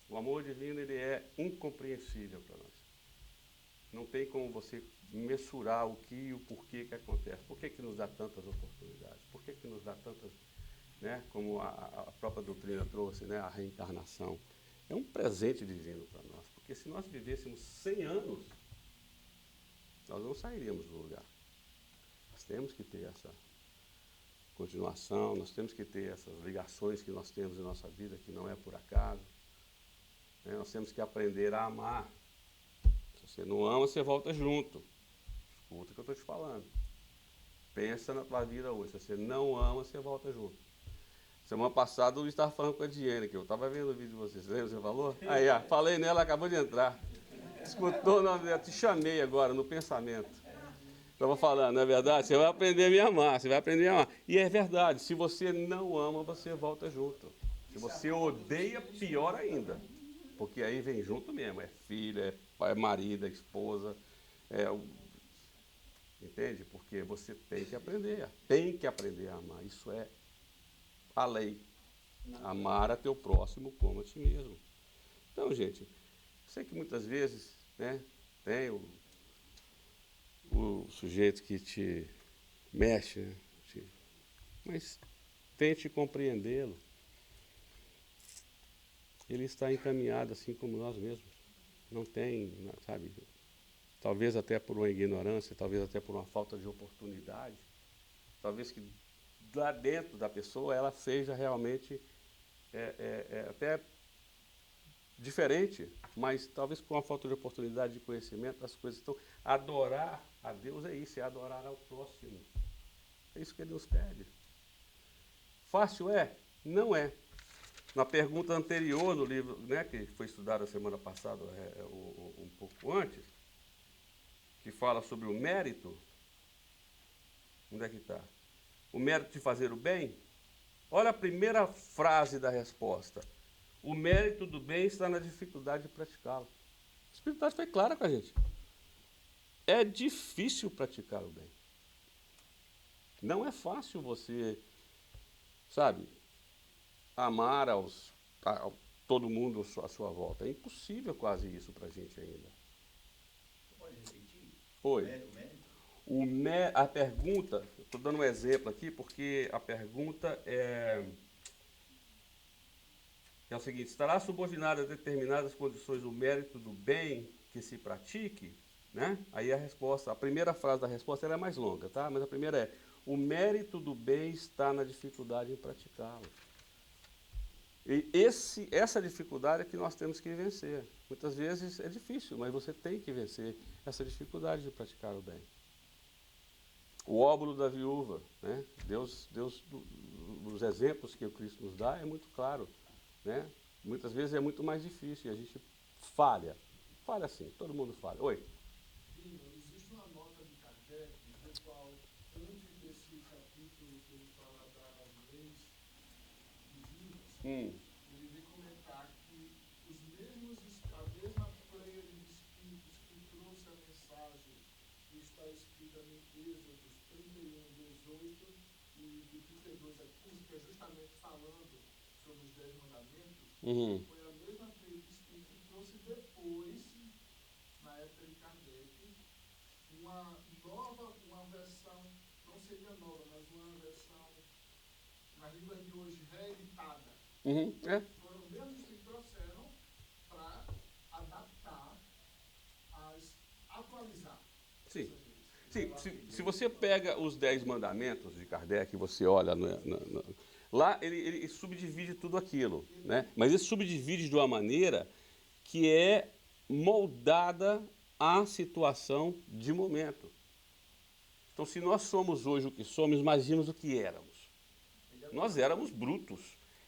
Speaker 2: O amor divino, ele é incompreensível para nós. Não tem como você mensurar o que e o porquê que acontece. Por que nos dá tantas oportunidades? Por que nos dá tantas, né, como a própria doutrina trouxe, né, a reencarnação? É um presente divino para nós. Porque se nós vivêssemos 100 anos, nós não sairíamos do lugar. Nós temos que ter essa continuação, nós temos que ter essas ligações que nós temos em nossa vida, que não é por acaso. Né? Nós temos que aprender a amar. Se você não ama, você volta junto. Escuta o que eu estou te falando. Pensa na tua vida hoje. Se você não ama, você volta junto. Semana passada o Luiz estava falando com a Diene, que eu estava vendo o vídeo de vocês. Lembra que você falou? Aí, falei nela, acabou de entrar. Escutou, não, eu te chamei agora no pensamento. Estava falando, não é verdade? Você vai aprender a me amar, você vai aprender a amar. E é verdade, se você não ama, você volta junto. Se você odeia, pior ainda. Porque aí vem junto mesmo, é filho, é pai, é marido, é esposa, entende? Porque você tem que aprender a amar. Isso é a lei. Amar a teu próximo como a ti mesmo. Então, gente, sei que muitas vezes, né, tem o sujeito que te mexe, né, mas tente compreendê-lo. Ele está encaminhado assim como nós mesmos. Não tem, sabe, talvez até por uma ignorância, talvez até por uma falta de oportunidade, talvez que lá dentro da pessoa ela seja realmente até diferente, mas talvez por uma falta de oportunidade de conhecimento, as coisas estão... Adorar a Deus é isso, é adorar ao próximo. É isso que Ele nos pede. Fácil é? Não é. Na pergunta anterior no livro, né, que foi estudado a semana passada, um pouco antes, que fala sobre o mérito, onde é que está? O mérito de fazer o bem? Olha a primeira frase da resposta. O mérito do bem está na dificuldade de praticá-lo. A Espiritualidade foi clara com a gente. É difícil praticar o bem. Não é fácil você, sabe, amar a todo mundo à sua volta. É impossível quase isso para a gente ainda.
Speaker 3: Pode repetir?
Speaker 2: Oi.
Speaker 3: O mérito?
Speaker 2: A pergunta, estou dando um exemplo aqui, porque a pergunta é o seguinte: estará subordinado a determinadas condições o mérito do bem que se pratique? Né? Aí a resposta, a primeira frase da resposta ela é mais longa, tá? Mas a primeira é: o mérito do bem está na dificuldade em praticá-lo. E essa dificuldade é que nós temos que vencer. Muitas vezes é difícil, mas você tem que vencer essa dificuldade de praticar o bem. O óbolo da viúva, né? Deus, os exemplos que o Cristo nos dá é muito claro, né? Muitas vezes é muito mais difícil e a gente falha sim, todo mundo falha. Oi?
Speaker 4: Existe uma nota de Kardec, no qual, antes desse capítulo que ele fala das leis divinas, ele vem comentar que a mesma pleia de espíritos que trouxe a mensagem que está escrita em Êxodo 31, 18 e de 32 a 15, que é justamente falando sobre os 10 mandamentos, foi a mesma pleia de espíritos que trouxe depois, na época de Kardec, uma versão, não seria nova, mas uma versão, na língua de hoje, reeditada. Foram os mesmos que trouxeram para adaptar, atualizar.
Speaker 2: Sim. Sim, se você pega os 10 mandamentos de Kardec e você olha lá, ele subdivide tudo aquilo, né? Mas ele subdivide de uma maneira que é moldada à situação de momento. Então, se nós somos hoje o que somos, imaginemos o que éramos. Nós éramos brutos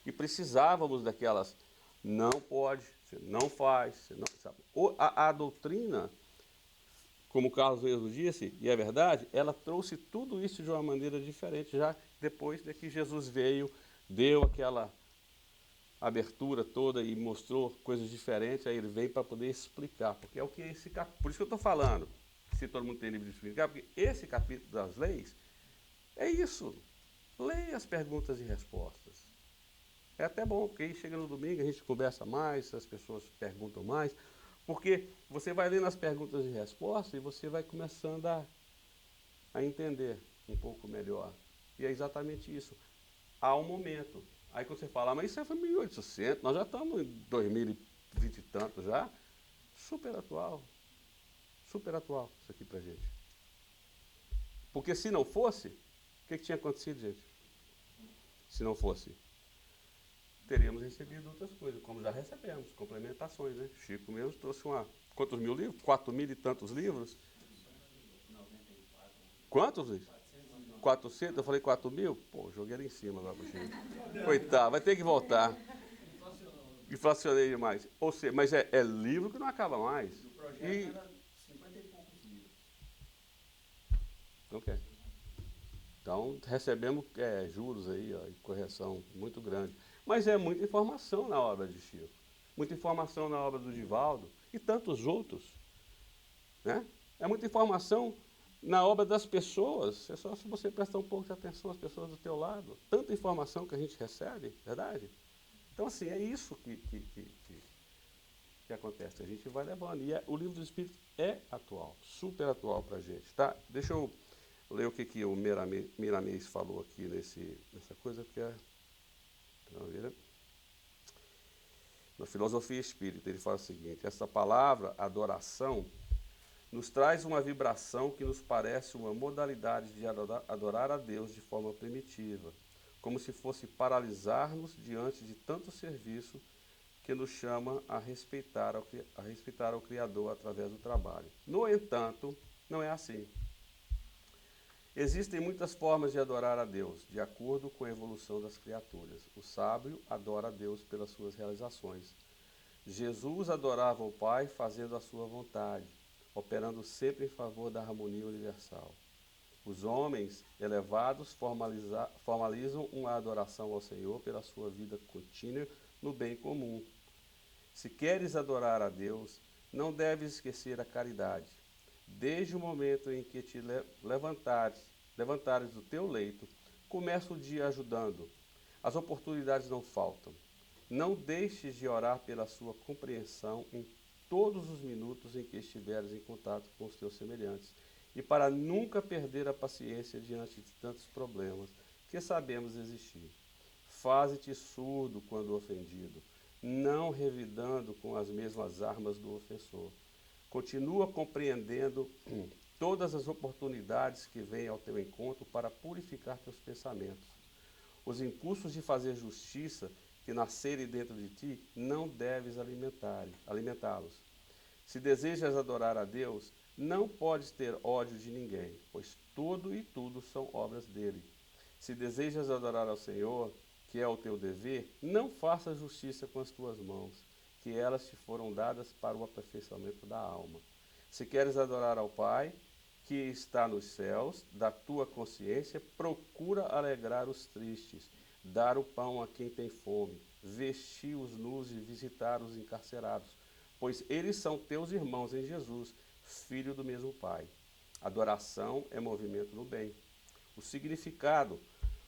Speaker 2: e precisávamos daquelas, não pode, você não faz, você não sabe. A doutrina, como o Carlos mesmo disse, e é verdade, ela trouxe tudo isso de uma maneira diferente, já depois de que Jesus veio, deu aquela abertura toda e mostrou coisas diferentes, aí ele veio para poder explicar, porque é o que esse capítulo, por isso que eu estou falando, se todo mundo tem livro de explicar, porque esse capítulo das leis é isso, leia as perguntas e respostas. É até bom, porque aí chega no domingo, a gente conversa mais, as pessoas perguntam mais, porque você vai lendo as perguntas e respostas e você vai começando a entender um pouco melhor. E é exatamente isso. Há um momento. Aí quando você fala, mas isso foi 1800, nós já estamos em 2020 e tanto já. Super atual. Super atual isso aqui pra gente. Porque se não fosse, o que tinha acontecido, gente? Se não fosse, teríamos recebido outras coisas, como já recebemos, complementações, né? Chico mesmo trouxe quantos mil livros? 4.000 e tantos livros? Quantos, Luiz? 400? Eu falei 4.000? Pô, joguei ele em cima agora pro Chico. Coitado, vai ter que voltar. Inflacionei demais. Ou seja, mas é livro que não acaba mais.
Speaker 3: O projeto
Speaker 2: E
Speaker 3: era 50 e poucos livros.
Speaker 2: não quer. Então, recebemos juros aí, ó, e correção muito grande. Mas é muita informação na obra de Chico. Muita informação na obra do Divaldo e tantos outros. Né? É muita informação na obra das pessoas. É só se você prestar um pouco de atenção às pessoas do teu lado. Tanta informação que a gente recebe, verdade? Então, assim, é isso que acontece. A gente vai levando. E o Livro dos Espíritos é atual, super atual para a gente. Tá? Deixa eu ler o que o Miramês falou aqui nessa coisa, porque na filosofia espírita ele fala o seguinte: essa palavra, adoração, nos traz uma vibração que nos parece uma modalidade de adorar a Deus de forma primitiva, como se fosse paralisar-nos diante de tanto serviço que nos chama a respeitar o Criador através do trabalho. No entanto, não é assim. Existem muitas formas de adorar a Deus, de acordo com a evolução das criaturas. O sábio adora a Deus pelas suas realizações. Jesus adorava o Pai fazendo a sua vontade, operando sempre em favor da harmonia universal. Os homens elevados formalizam uma adoração ao Senhor pela sua vida contínua no bem comum. Se queres adorar a Deus, não deves esquecer a caridade. Desde o momento em que te levantares do teu leito, começa o dia ajudando. As oportunidades não faltam. Não deixes de orar pela sua compreensão em todos os minutos em que estiveres em contato com os teus semelhantes, e para nunca perder a paciência diante de tantos problemas que sabemos existir. Faze-te surdo quando ofendido, não revidando com as mesmas armas do ofensor. Continua compreendendo todas as oportunidades que vêm ao teu encontro para purificar teus pensamentos. Os impulsos de fazer justiça que nascerem dentro de ti, não deves alimentá-los. Se desejas adorar a Deus, não podes ter ódio de ninguém, pois tudo e tudo são obras dele. Se desejas adorar ao Senhor, que é o teu dever, não faças justiça com as tuas mãos, que elas te foram dadas para o aperfeiçoamento da alma. Se queres adorar ao Pai, que está nos céus, da tua consciência, procura alegrar os tristes, dar o pão a quem tem fome, vestir os nus e visitar os encarcerados, pois eles são teus irmãos em Jesus, filho do mesmo Pai. Adoração é movimento no bem. O significado,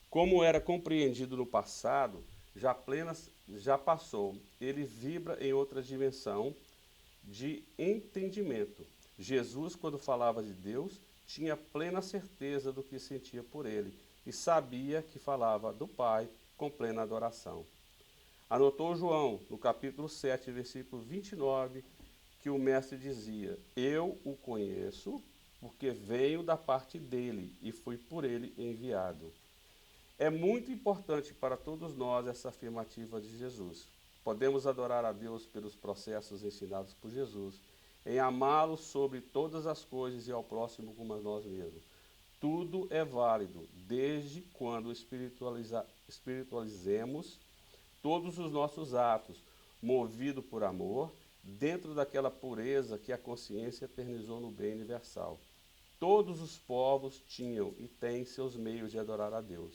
Speaker 2: como era compreendido no passado, já passou. Ele vibra em outra dimensão de entendimento. Jesus, quando falava de Deus, tinha plena certeza do que sentia por ele e sabia que falava do Pai com plena adoração. Anotou João, no capítulo 7, versículo 29, que o mestre dizia: eu o conheço, porque venho da parte dele e fui por ele enviado. É muito importante para todos nós essa afirmativa de Jesus. Podemos adorar a Deus pelos processos ensinados por Jesus, em amá-lo sobre todas as coisas e ao próximo como a nós mesmos. Tudo é válido, desde quando espiritualizemos todos os nossos atos, movido por amor, dentro daquela pureza que a consciência eternizou no bem universal. Todos os povos tinham e têm seus meios de adorar a Deus.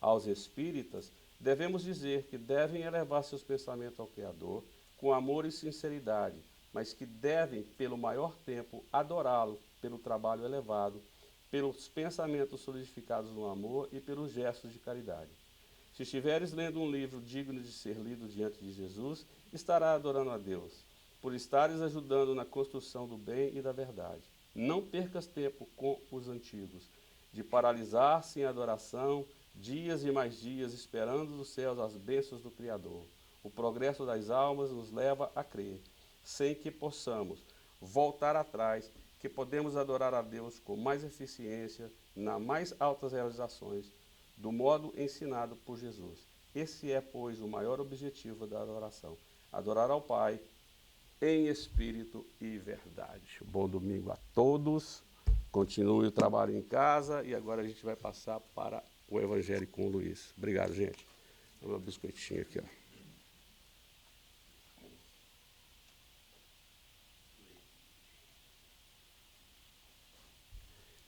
Speaker 2: Aos espíritas, devemos dizer que devem elevar seus pensamentos ao Criador com amor e sinceridade, mas que devem, pelo maior tempo, adorá-lo pelo trabalho elevado, pelos pensamentos solidificados no amor e pelos gestos de caridade. Se estiveres lendo um livro digno de ser lido diante de Jesus, estará adorando a Deus, por estares ajudando na construção do bem e da verdade. Não percas tempo com os antigos, de paralisar-se em adoração, dias e mais dias, esperando dos céus as bênçãos do Criador. O progresso das almas nos leva a crer, sem que possamos voltar atrás, que podemos adorar a Deus com mais eficiência, nas mais altas realizações, do modo ensinado por Jesus. Esse é, pois, o maior objetivo da adoração: adorar ao Pai em espírito e verdade. Bom domingo a todos. Continue o trabalho em casa e agora a gente vai passar para o Evangelho com o Luiz. Obrigado, gente. Vou dar um biscoitinho aqui, ó.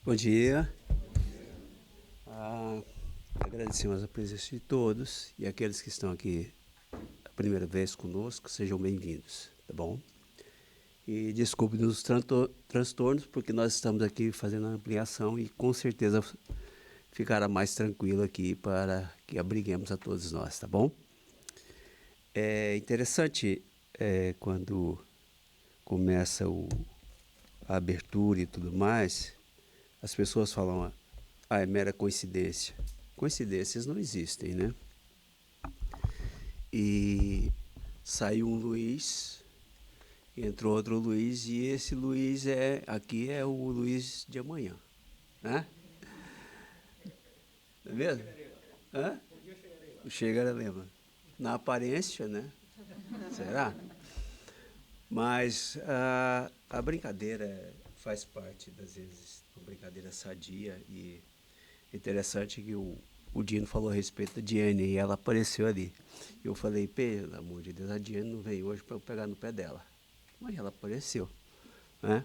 Speaker 5: Bom dia. Agradecemos a presença de todos e aqueles que estão aqui a primeira vez conosco, sejam bem-vindos, tá bom? E desculpe nos transtornos, porque nós estamos aqui fazendo a ampliação e com certeza ficará mais tranquilo aqui para que abriguemos a todos nós, tá bom? É interessante quando começa a abertura e tudo mais, as pessoas falam, é mera coincidência. Coincidências não existem, né? E saiu um Luiz, entrou outro Luiz, e esse Luiz aqui é o Luiz de amanhã, né? Não é mesmo? Hã? O Chega lembra. Na aparência, né? Será? Mas a brincadeira faz parte, das vezes, uma brincadeira sadia, e interessante que o Dino falou a respeito da Diane e ela apareceu ali. Eu falei, pelo amor de Deus, a Diane não veio hoje para eu pegar no pé dela. Mas ela apareceu, né?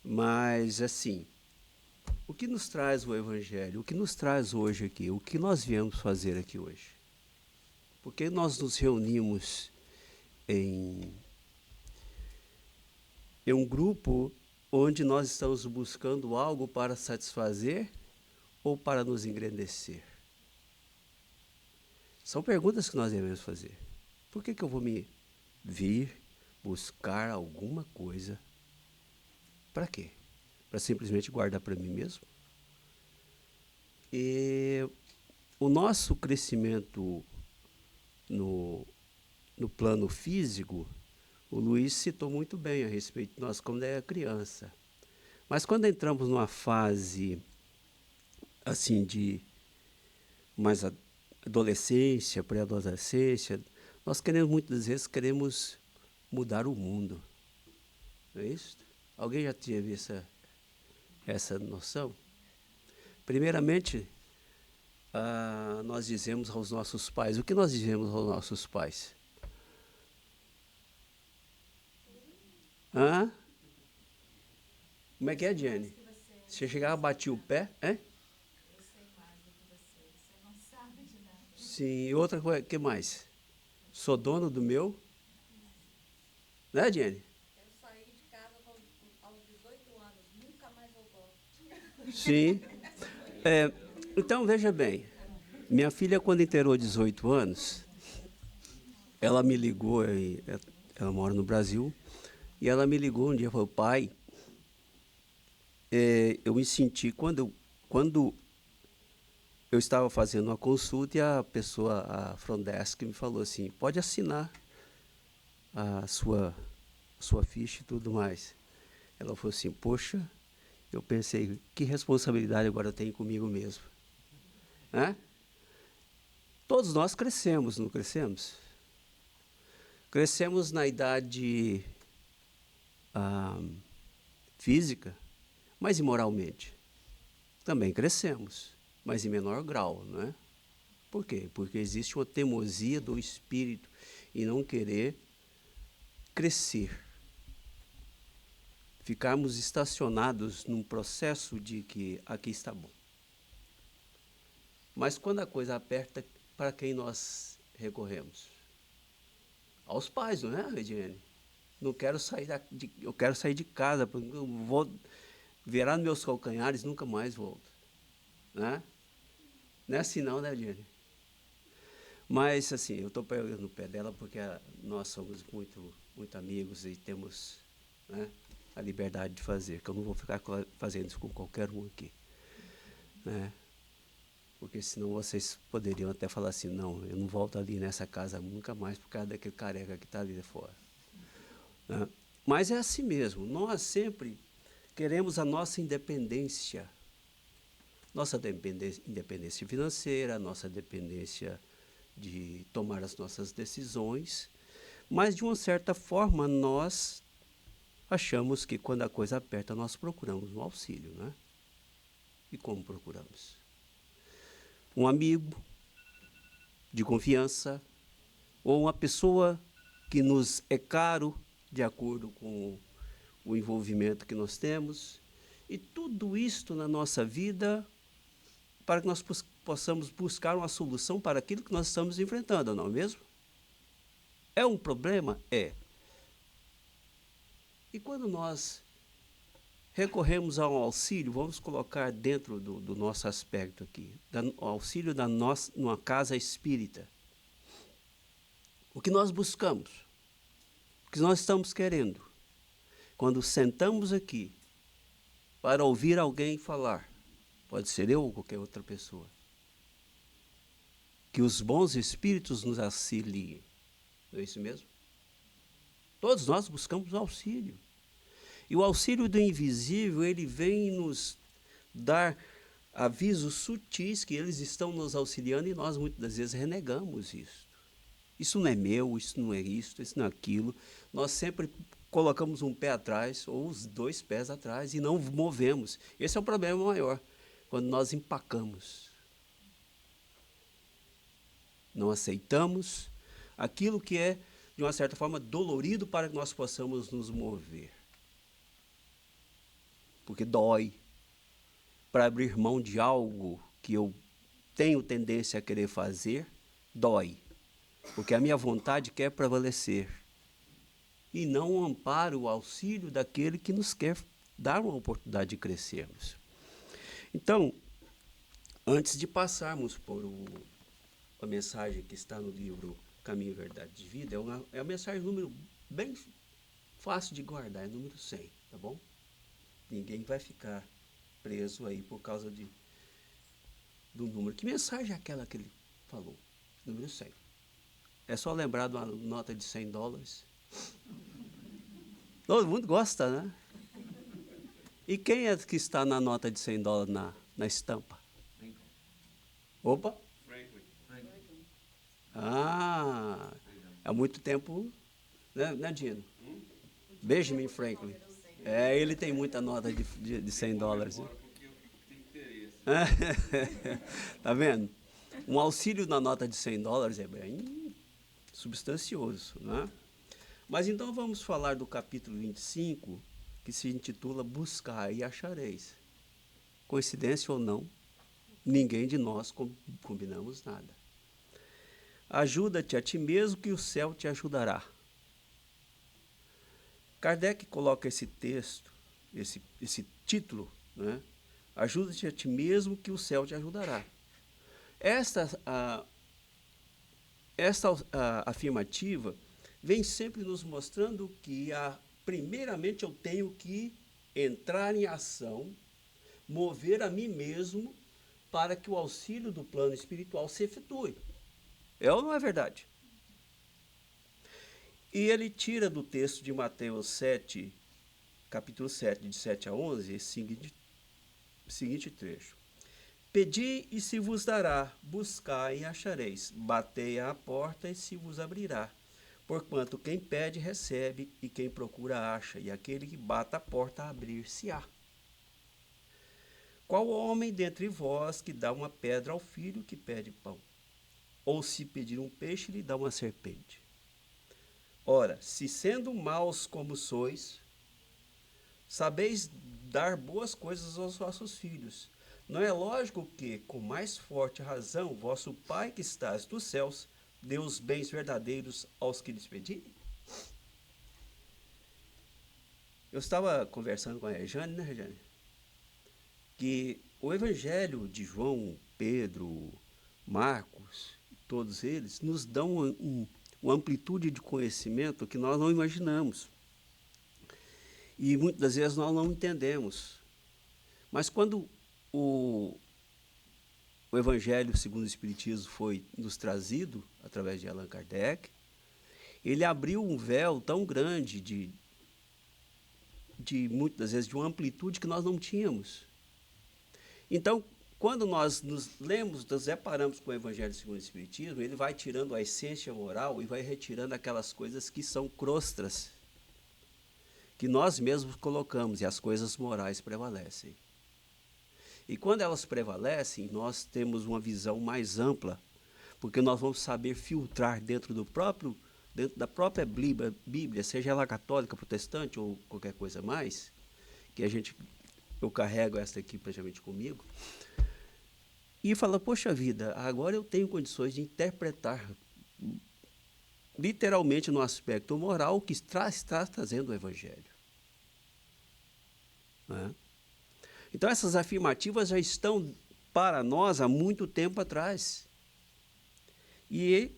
Speaker 5: Mas, assim, o que nos traz o Evangelho? O que nos traz hoje aqui? O que nós viemos fazer aqui hoje? Por que nós nos reunimos em um grupo onde nós estamos buscando algo para satisfazer ou para nos engrandecer? São perguntas que nós devemos fazer. Por que eu vou me vir buscar alguma coisa? Para quê? Para simplesmente guardar para mim mesmo? E o nosso crescimento no plano físico, o Luiz citou muito bem a respeito de nós quando era criança. Mas quando entramos numa fase assim de mais adolescência, pré-adolescência, nós muitas vezes queremos mudar o mundo. Não é isso? Alguém já teve essa noção? Primeiramente, nós dizemos aos nossos pais. O que nós dizemos aos nossos pais? Hã? Como é que é, Diane? Você chegava, batia o pé, hein?
Speaker 6: Eu sei mais do que você não sabe de nada.
Speaker 5: Sim, e outra coisa, o que mais? Sou dono do meu? Né, Diane?
Speaker 6: Eu saí de casa aos 18 anos, nunca mais eu volto.
Speaker 5: Sim. Então, veja bem, minha filha, quando inteirou 18 anos, ela me ligou, ela mora no Brasil, e ela me ligou um dia e falou, pai, eu me senti, quando eu estava fazendo uma consulta, e a front desk me falou assim, pode assinar a sua ficha e tudo mais. Ela falou assim, poxa, eu pensei, que responsabilidade agora eu tenho comigo mesmo. Né? Todos nós crescemos, não crescemos? Crescemos na idade física, mas e moralmente? Também crescemos, mas em menor grau, não é? Por quê? Porque existe uma teimosia do espírito e não querer crescer. Ficarmos estacionados num processo de que aqui está bom. Mas quando a coisa aperta, para quem nós recorremos? Aos pais, não é, Regiane? Não quero sair eu quero sair de casa, porque eu vou virar nos meus calcanhares e nunca mais volto. Né? Não é assim não, né, Regiane? Mas, assim, eu estou pegando no pé dela porque nós somos muito amigos e temos, né, a liberdade de fazer, que eu não vou ficar fazendo isso com qualquer um aqui. Né? Porque senão vocês poderiam até falar assim, não, eu não volto ali nessa casa nunca mais por causa daquele careca que está ali fora. Né? Mas é assim mesmo, nós sempre queremos a nossa independência financeira, nossa dependência de tomar as nossas decisões, mas de uma certa forma nós achamos que quando a coisa aperta nós procuramos um auxílio, né? E como procuramos? Um amigo de confiança ou uma pessoa que nos é caro de acordo com o envolvimento que nós temos, e tudo isto na nossa vida para que nós possamos buscar uma solução para aquilo que nós estamos enfrentando, não é mesmo? É um problema? É. E quando nós recorremos a um auxílio, vamos colocar dentro do nosso aspecto aqui, o auxílio numa casa espírita. O que nós buscamos? O que nós estamos querendo? Quando sentamos aqui para ouvir alguém falar, pode ser eu ou qualquer outra pessoa, que os bons espíritos nos auxiliem. Não é isso mesmo? Todos nós buscamos auxílio. E o auxílio do invisível, ele vem nos dar avisos sutis que eles estão nos auxiliando e nós muitas das vezes renegamos isso. Isso não é meu, isso não é isso não é aquilo. Nós sempre colocamos um pé atrás ou os dois pés atrás e não movemos. Esse é o problema maior, quando nós empacamos. Não aceitamos aquilo que é, de uma certa forma, dolorido para que nós possamos nos mover. Porque dói. Para abrir mão de algo que eu tenho tendência a querer fazer, dói. Porque a minha vontade quer prevalecer. E não o amparo, o auxílio daquele que nos quer dar uma oportunidade de crescermos. Então, antes de passarmos por a mensagem que está no livro Caminho, Verdade e Vida, é a mensagem número bem fácil de guardar, é número 100, tá bom? Ninguém vai ficar preso aí por causa do número. Que mensagem é aquela que ele falou? Número 100. É só lembrar de uma nota de $100. Todo mundo gosta, né? E quem é que está na nota de $100 na estampa? Opa! Ah, há muito tempo, né, Dino? Benjamin Franklin. Ele tem muita nota de $100. Né? Tá vendo? Um auxílio na nota de $100 é bem substancioso, né? Mas então vamos falar do capítulo 25, que se intitula Buscai e Achareis. Coincidência ou não, ninguém de nós combinamos nada. Ajuda-te a ti mesmo que o céu te ajudará. Kardec coloca esse texto, esse título, né? Ajuda-te a ti mesmo que o céu te ajudará. Esta afirmativa vem sempre nos mostrando que, primeiramente, eu tenho que entrar em ação, mover a mim mesmo para que o auxílio do plano espiritual se efetue. É ou não é verdade? E ele tira do texto de Mateus 7, capítulo 7, de 7 a 11, esse seguinte trecho. Pedi e se vos dará, buscai e achareis, batei à porta e se vos abrirá. Porquanto quem pede recebe, e quem procura acha, e aquele que bate à porta abrir-se-á. Qual homem dentre vós que dá uma pedra ao filho que pede pão? Ou se pedir um peixe, lhe dá uma serpente? Ora, se sendo maus como sois, sabeis dar boas coisas aos vossos filhos, não é lógico que, com mais forte razão, vosso Pai que estás nos céus, dê os bens verdadeiros aos que lhes pedirem? Eu estava conversando com a Rejane, né, Rejane? Que o Evangelho de João, Pedro, Marcos, todos eles, nos dão uma amplitude de conhecimento que nós não imaginamos. E muitas das vezes nós não entendemos. Mas quando o Evangelho segundo o Espiritismo foi nos trazido, através de Allan Kardec, ele abriu um véu tão grande de muitas das vezes, de uma amplitude que nós não tínhamos. Então, quando nós nos deparamos com o Evangelho segundo o Espiritismo, ele vai tirando a essência moral e vai retirando aquelas coisas que são crostras, que nós mesmos colocamos, e as coisas morais prevalecem. E quando elas prevalecem, nós temos uma visão mais ampla, porque nós vamos saber filtrar dentro da própria Bíblia, seja ela católica, protestante ou qualquer coisa mais, que eu carrego essa aqui praticamente comigo, e fala, poxa vida, agora eu tenho condições de interpretar literalmente no aspecto moral o que está trazendo o Evangelho. Né? Então essas afirmativas já estão para nós há muito tempo atrás. E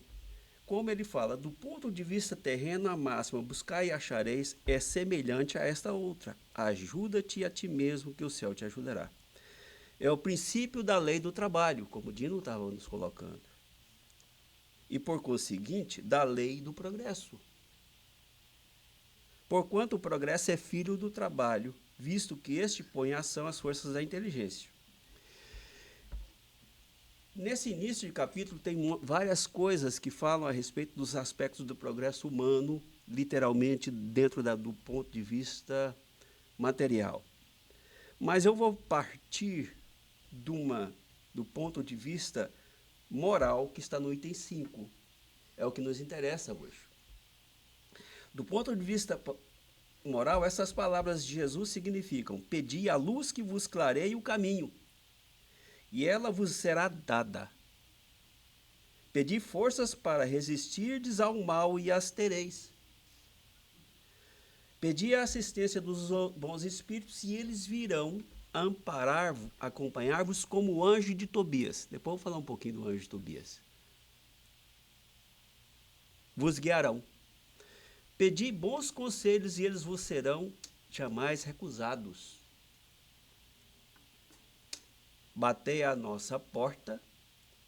Speaker 5: como ele fala, do ponto de vista terreno, a máxima, buscai e achareis, é semelhante a esta outra. Ajuda-te a ti mesmo, que o céu te ajudará. É o princípio da lei do trabalho, como o Dino estava nos colocando. E, por conseguinte, da lei do progresso. Porquanto o progresso é filho do trabalho, visto que este põe em ação as forças da inteligência. Nesse início de capítulo tem várias coisas que falam a respeito dos aspectos do progresso humano, literalmente dentro do ponto de vista material. Mas eu vou partir do ponto de vista moral, que está no item 5. É o que nos interessa hoje. Do ponto de vista moral, essas palavras de Jesus significam: pedi a luz que vos clareie o caminho, e ela vos será dada. Pedi forças para resistirdes ao mal e as tereis. Pedi a assistência dos bons espíritos e eles virão amparar-vos, acompanhar-vos como o anjo de Tobias. Depois eu vou falar um pouquinho do anjo de Tobias. Vos guiarão. Pedi bons conselhos e eles vos serão jamais recusados. Batei à nossa porta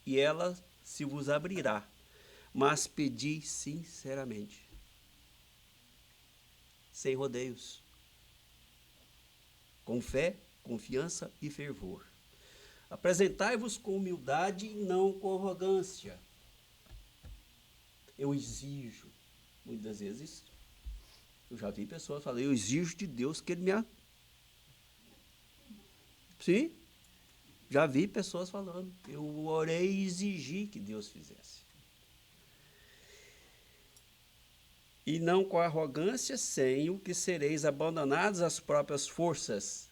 Speaker 5: e ela se vos abrirá, mas pedi sinceramente, sem rodeios, com fé, confiança e fervor. Apresentai-vos com humildade e não com arrogância. Eu exijo, muitas vezes, eu já vi pessoas falando, eu exijo de Deus que Ele me... Sim, já vi pessoas falando, eu orei e exigi que Deus fizesse. E não com arrogância, sem o que sereis abandonados às próprias forças,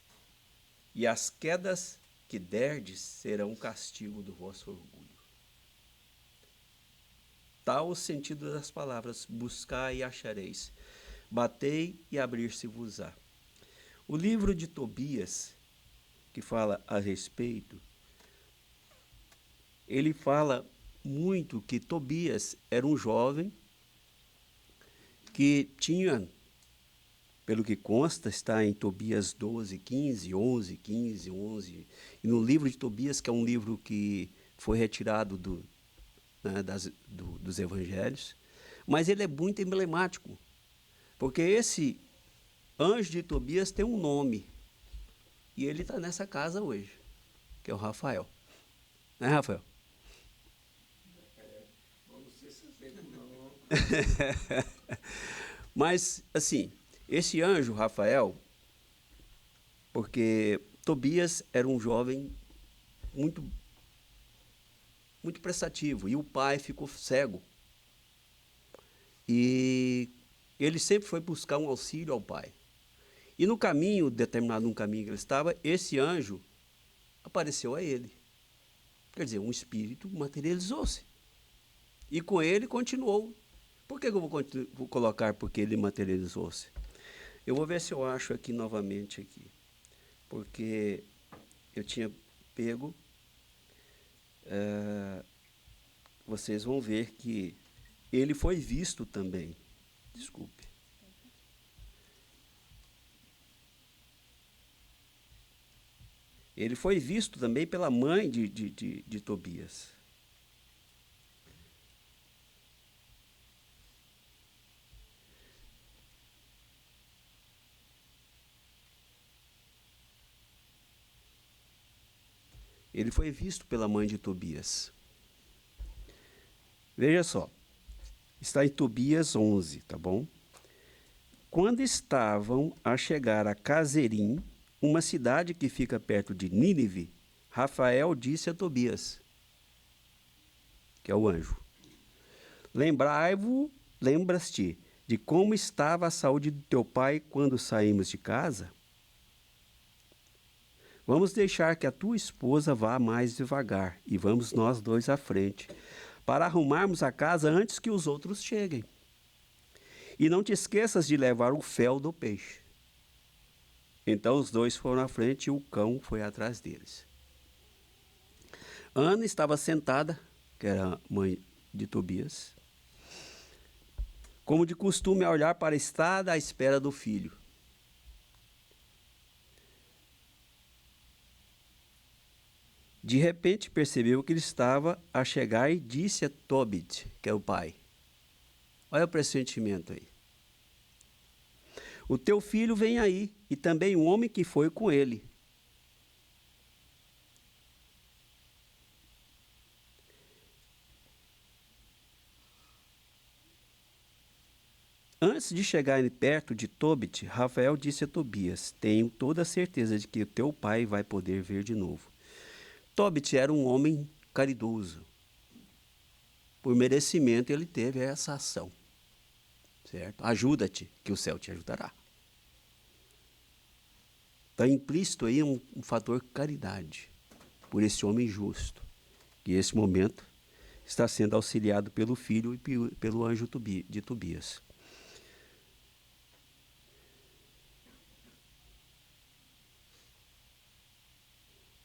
Speaker 5: e as quedas que derdes serão castigo do vosso orgulho. Tal o sentido das palavras, buscai e achareis, batei e abrir-se-vos-á. O livro de Tobias, que fala a respeito, ele fala muito que Tobias era um jovem que tinha, pelo que consta, está em Tobias 12, 15, 11, 15, 11, e no livro de Tobias, que é um livro que foi retirado dos evangelhos, mas ele é muito emblemático, porque esse anjo de Tobias tem um nome, e ele está nessa casa hoje, que é o Rafael. Né, Rafael?
Speaker 3: Vamos ser suspeitos, não.
Speaker 5: Mas, assim, esse anjo, Rafael, porque Tobias era um jovem muito prestativo, e o pai ficou cego. E ele sempre foi buscar um auxílio ao pai. E no caminho, determinado um caminho que ele estava, esse anjo apareceu a ele. Quer dizer, um espírito materializou-se. E com ele continuou. Por que eu vou colocar porque ele materializou-se? Eu vou ver se eu acho aqui novamente aqui. Porque eu tinha pego. Vocês vão ver que ele foi visto também. Desculpe. Ele foi visto também pela mãe de Tobias. Ele foi visto pela mãe de Tobias. Veja só. Está em Tobias 11, tá bom? Quando estavam a chegar a Cazerim, uma cidade que fica perto de Nínive, Rafael disse a Tobias, que é o anjo: lembras-te de como estava a saúde do teu pai quando saímos de casa? Vamos deixar que a tua esposa vá mais devagar e vamos nós dois à frente, para arrumarmos a casa antes que os outros cheguem. E não te esqueças de levar o fel do peixe. Então os dois foram à frente e o cão foi atrás deles. Ana estava sentada, que era a mãe de Tobias, como de costume, a olhar para a estrada à espera do filho. De repente percebeu que ele estava a chegar e disse a Tobit, que é o pai: olha o pressentimento aí. O teu filho vem aí, e também o homem que foi com ele. Antes de chegarem perto de Tobit, Rafael disse a Tobias: tenho toda a certeza de que o teu pai vai poder ver de novo. Tobit era um homem caridoso. Por merecimento ele teve essa ação. Certo? Ajuda-te, que o céu te ajudará. Está implícito aí um fator caridade por esse homem justo, que nesse momento está sendo auxiliado pelo filho e pelo anjo de Tobias.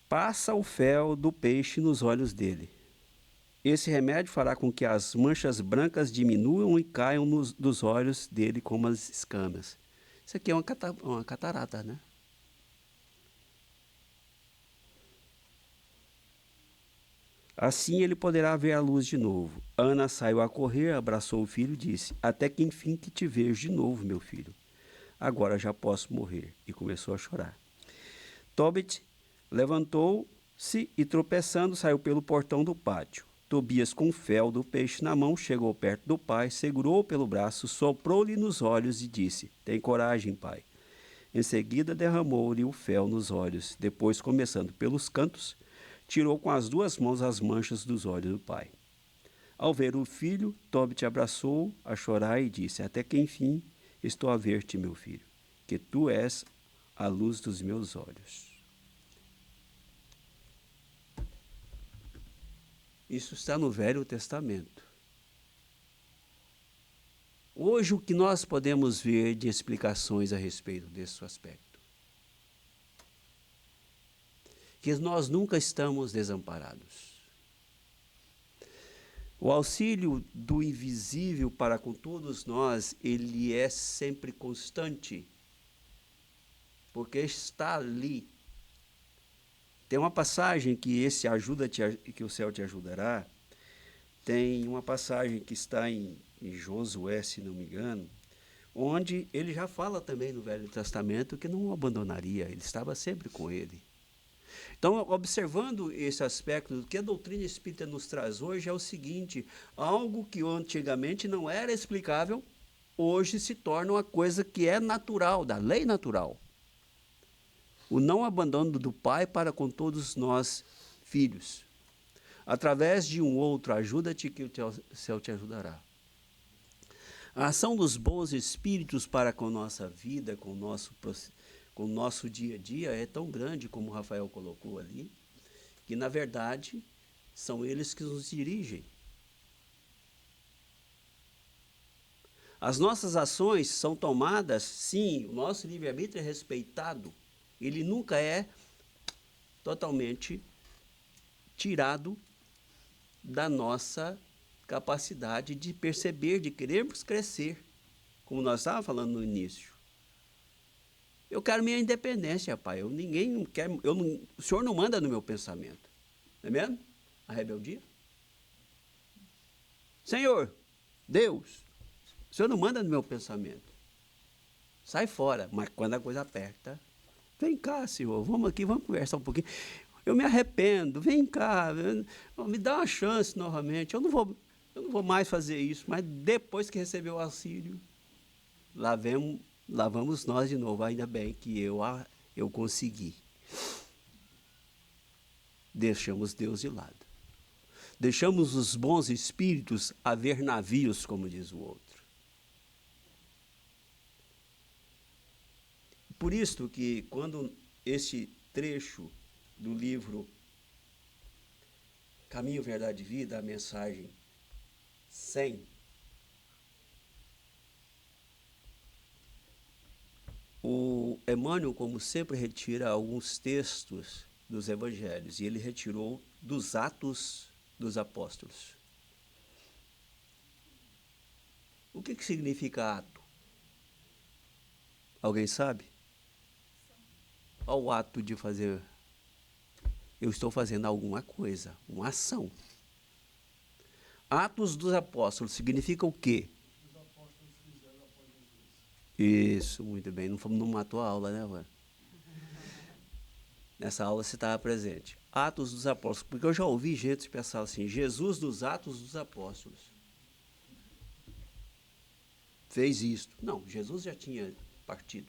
Speaker 5: Passa o fel do peixe nos olhos dele. Esse remédio fará com que as manchas brancas diminuam e caiam dos olhos dele como as escamas. Isso aqui é uma catarata, né? Assim ele poderá ver a luz de novo. Ana saiu a correr, abraçou o filho e disse: até que enfim que te vejo de novo, meu filho. Agora já posso morrer. E começou a chorar. Tobit levantou-se e, tropeçando, saiu pelo portão do pátio. Tobias, com o fel do peixe na mão, chegou perto do pai, segurou-o pelo braço, soprou-lhe nos olhos e disse: tem coragem, pai. Em seguida, derramou-lhe o fel nos olhos. Depois, começando pelos cantos, tirou com as duas mãos as manchas dos olhos do pai. Ao ver o filho, Tobit abraçou-o a chorar e disse: até que enfim estou a ver-te, meu filho, que tu és a luz dos meus olhos. Isso está no Velho Testamento. Hoje, o que nós podemos ver de explicações a respeito desse aspecto? Que nós nunca estamos desamparados. O auxílio do invisível para com todos nós, ele é sempre constante, porque está ali. Tem uma passagem que esse que o céu te ajudará. Tem uma passagem que está em Josué, se não me engano, onde ele já fala também no Velho Testamento que não o abandonaria, ele estava sempre com ele. Então, observando esse aspecto do que a doutrina espírita nos traz hoje, é o seguinte: algo que antigamente não era explicável, hoje se torna uma coisa que é natural, da lei natural. O não abandono do pai para com todos nós, filhos. Através de um outro, ajuda-te que o céu te ajudará. A ação dos bons espíritos para com nossa vida, com o nosso dia a dia, é tão grande, como o Rafael colocou ali, que, na verdade, são eles que nos dirigem. As nossas ações são tomadas, sim, o nosso livre-arbítrio é respeitado. Ele nunca é totalmente tirado da nossa capacidade de perceber, de querermos crescer, como nós estávamos falando no início. Eu quero minha independência, pai. Ninguém quer, o senhor não manda no meu pensamento. Não é mesmo? A rebeldia. Senhor, Deus, o senhor não manda no meu pensamento. Sai fora. Mas quando a coisa aperta, vem cá, senhor, vamos aqui, vamos conversar um pouquinho. Eu me arrependo, vem cá, me dá uma chance novamente. Eu não vou mais fazer isso, mas depois que receber o auxílio, lá vamos nós de novo. Ainda bem que eu consegui. Deixamos Deus de lado. Deixamos os bons espíritos a ver navios, como diz o outro. Por isso que quando este trecho do livro Caminho, Verdade e Vida, a mensagem 100, o Emmanuel, como sempre, retira alguns textos dos evangelhos, e ele retirou dos Atos dos Apóstolos. O que significa ato? Alguém sabe? Olha o ato de fazer. Eu estou fazendo alguma coisa, uma ação. Atos dos Apóstolos significa o quê?
Speaker 4: Os apóstolos fizeram após Jesus.
Speaker 5: Isso, muito bem. Não matou a aula, né, Juan? Nessa aula você estava presente. Atos dos Apóstolos. Porque eu já ouvi gente pensar assim, Jesus dos Atos dos Apóstolos fez isto. Não, Jesus já tinha partido.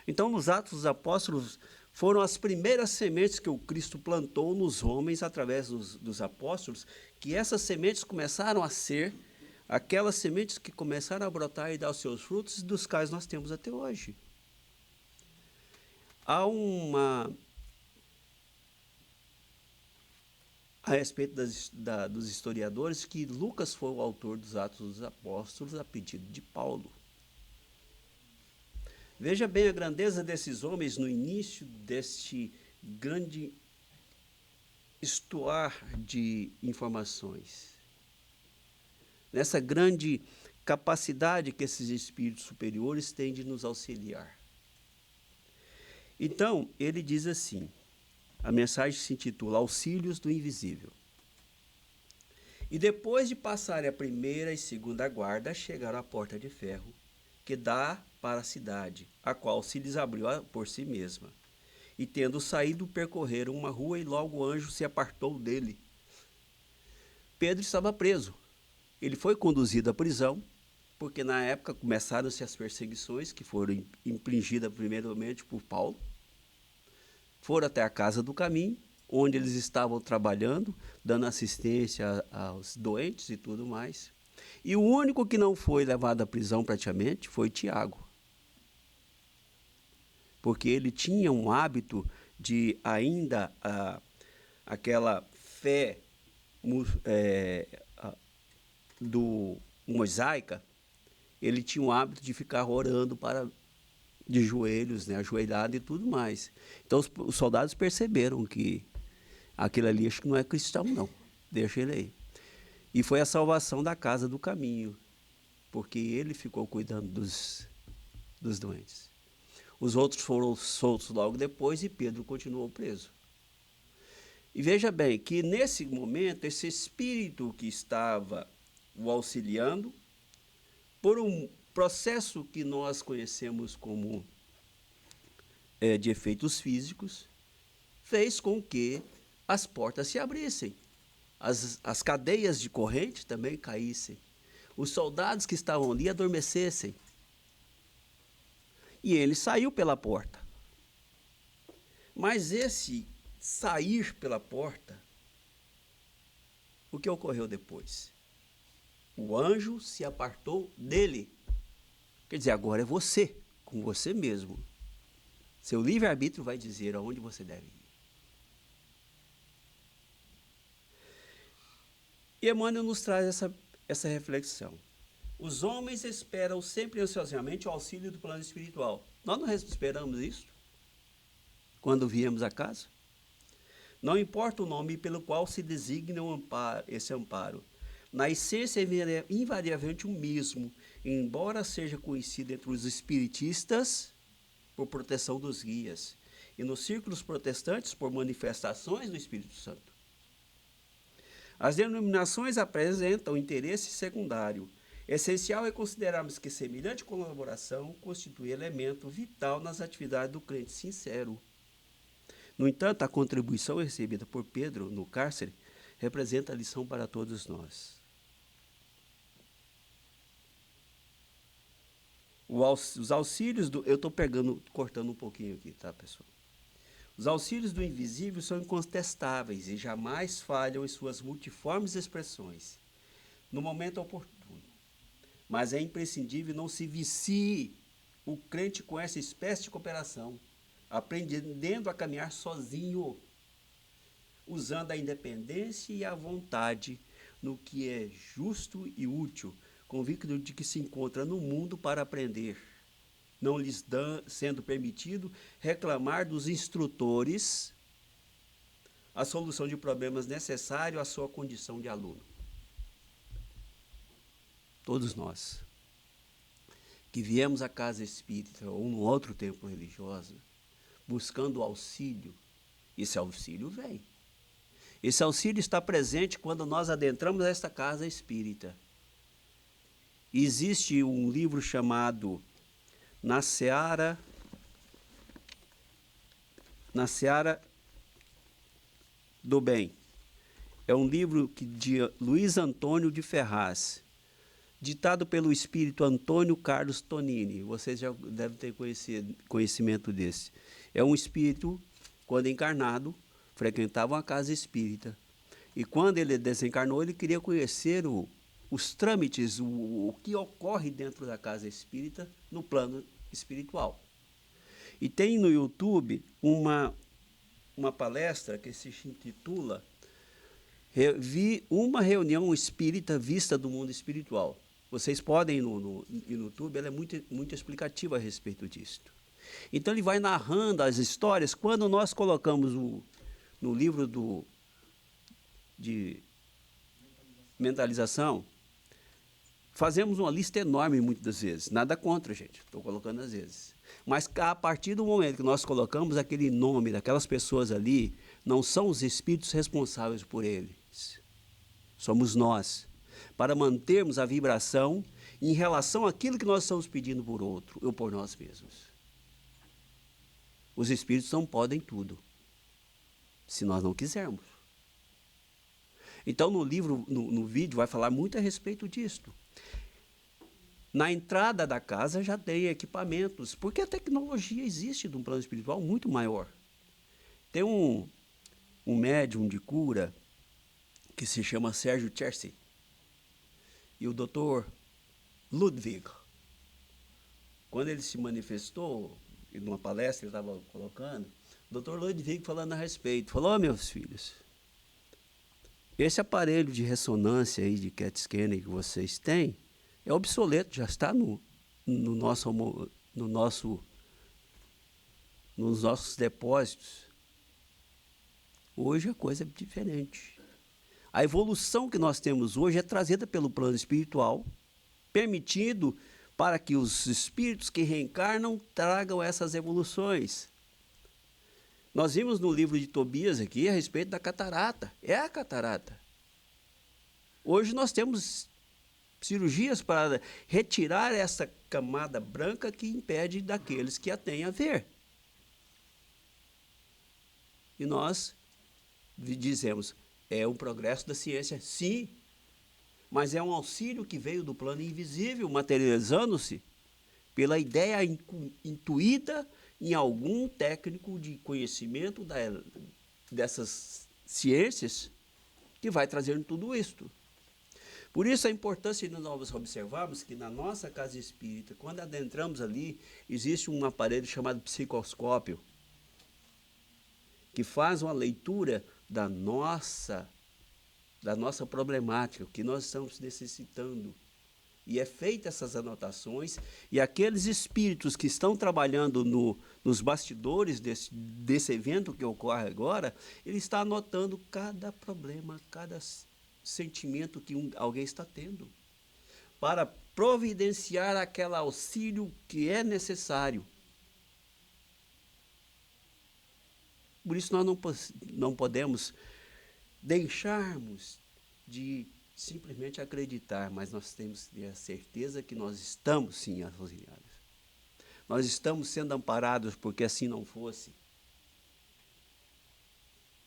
Speaker 5: Então, nos Atos dos Apóstolos, foram as primeiras sementes que o Cristo plantou nos homens através dos apóstolos, que essas sementes começaram a ser aquelas sementes que começaram a brotar e dar os seus frutos, dos quais nós temos até hoje. Há a respeito dos historiadores, que Lucas foi o autor dos Atos dos Apóstolos a pedido de Paulo. Veja bem a grandeza desses homens no início deste grande estuar de informações. Nessa grande capacidade que esses espíritos superiores têm de nos auxiliar. Então, ele diz assim, a mensagem se intitula Auxílios do Invisível. E depois de passarem a primeira e segunda guarda, chegaram à porta de ferro, que dá para a cidade, a qual se lhes abriu por si mesma. E tendo saído, percorreram uma rua e logo o anjo se apartou dele. Pedro estava preso. Ele foi conduzido à prisão, porque na época começaram-se as perseguições, que foram infligidas primeiramente por Paulo. Foram até a casa do caminho, onde eles estavam trabalhando, dando assistência aos doentes e tudo mais. E o único que não foi levado à prisão praticamente foi Tiago. Porque ele tinha um hábito de ainda aquela fé mosaica, ele tinha um hábito de ficar orando de joelhos, né, ajoelhado e tudo mais. Então os soldados perceberam que aquilo ali acho que não é cristão, não. Deixa ele aí. E foi a salvação da casa do caminho, porque ele ficou cuidando dos doentes. Os outros foram soltos logo depois e Pedro continuou preso. E veja bem que nesse momento, esse espírito que estava o auxiliando, por um processo que nós conhecemos como de efeitos físicos, fez com que as portas se abrissem. As cadeias de corrente também caíssem. Os soldados que estavam ali adormecessem. E ele saiu pela porta. Mas esse sair pela porta, o que ocorreu depois? O anjo se apartou dele. Quer dizer, agora é você, com você mesmo. Seu livre-arbítrio vai dizer aonde você deve ir. E Emmanuel nos traz essa reflexão. Os homens esperam sempre ansiosamente o auxílio do plano espiritual. Nós não esperamos isso quando viemos a casa? Não importa o nome pelo qual se designa esse amparo. Na essência é invariavelmente o mesmo, embora seja conhecido entre os espiritistas por proteção dos guias e nos círculos protestantes por manifestações do Espírito Santo. As denominações apresentam interesse secundário. Essencial é considerarmos que semelhante colaboração constitui elemento vital nas atividades do crente sincero. No entanto, a contribuição recebida por Pedro no cárcere representa a lição para todos nós. Os auxílios do... Eu estou cortando um pouquinho aqui, tá, pessoal? Os auxílios do invisível são incontestáveis e jamais falham em suas multiformes expressões, no momento oportuno. Mas é imprescindível não se vicie o crente com essa espécie de cooperação, aprendendo a caminhar sozinho, usando a independência e a vontade no que é justo e útil, convicto de que se encontra no mundo para aprender, não lhes sendo permitido reclamar dos instrutores a solução de problemas necessários à sua condição de aluno. Todos nós que viemos à casa espírita ou num outro templo religioso, buscando auxílio, esse auxílio vem. Esse auxílio está presente quando nós adentramos esta casa espírita. Existe um livro chamado Na Seara do Bem. É um livro de Luiz Antônio de Ferraz, ditado pelo espírito Antônio Carlos Tonini. Vocês já devem ter conhecimento desse. É um espírito, quando encarnado, frequentava uma casa espírita. E quando ele desencarnou, ele queria conhecer os trâmites, o que ocorre dentro da casa espírita no plano espiritual. E tem no YouTube uma palestra que se intitula Uma Reunião Espírita Vista do Mundo Espiritual. Vocês podem ir no YouTube, ela é muito explicativa a respeito disso. Então ele vai narrando as histórias. Quando nós colocamos no livro de mentalização, fazemos uma lista enorme muitas das vezes. Nada contra, gente. Estou colocando às vezes. Mas a partir do momento que nós colocamos aquele nome daquelas pessoas ali, não são os espíritos responsáveis por eles. Somos nós. Para mantermos a vibração em relação àquilo que nós estamos pedindo por outro ou por nós mesmos. Os espíritos não podem tudo, se nós não quisermos. Então, no livro, no vídeo, vai falar muito a respeito disso. Na entrada da casa já tem equipamentos, porque a tecnologia existe de um plano espiritual muito maior. Tem um médium de cura que se chama Sérgio Chersi. E o doutor Ludwig, quando ele se manifestou, numa palestra que ele estava colocando, o doutor Ludwig falando a respeito, falou: meus filhos, esse aparelho de ressonância aí de CAT scanner que vocês têm é obsoleto, já está nos nossos depósitos. Hoje a coisa é diferente. A evolução que nós temos hoje é trazida pelo plano espiritual, permitindo para que os espíritos que reencarnam tragam essas evoluções. Nós vimos no livro de Tobias aqui a respeito da catarata. É a catarata. Hoje nós temos cirurgias para retirar essa camada branca que impede daqueles que a têm a ver. E nós dizemos, é um progresso da ciência, sim, mas é um auxílio que veio do plano invisível, materializando-se pela ideia intuída em algum técnico de conhecimento dessas ciências que vai trazendo tudo isto. Por isso a importância de nós observarmos que na nossa casa espírita, quando adentramos ali, existe um aparelho chamado psicoscópio, que faz uma leitura da nossa problemática, o que nós estamos necessitando. E é feita essas anotações, e aqueles espíritos que estão trabalhando nos bastidores desse evento que ocorre agora, ele está anotando cada problema, cada sentimento que alguém está tendo, para providenciar aquele auxílio que é necessário. Por isso nós não podemos deixarmos de simplesmente acreditar, mas nós temos que ter a certeza que nós estamos sim auxiliados. Nós estamos sendo amparados, porque assim não fosse,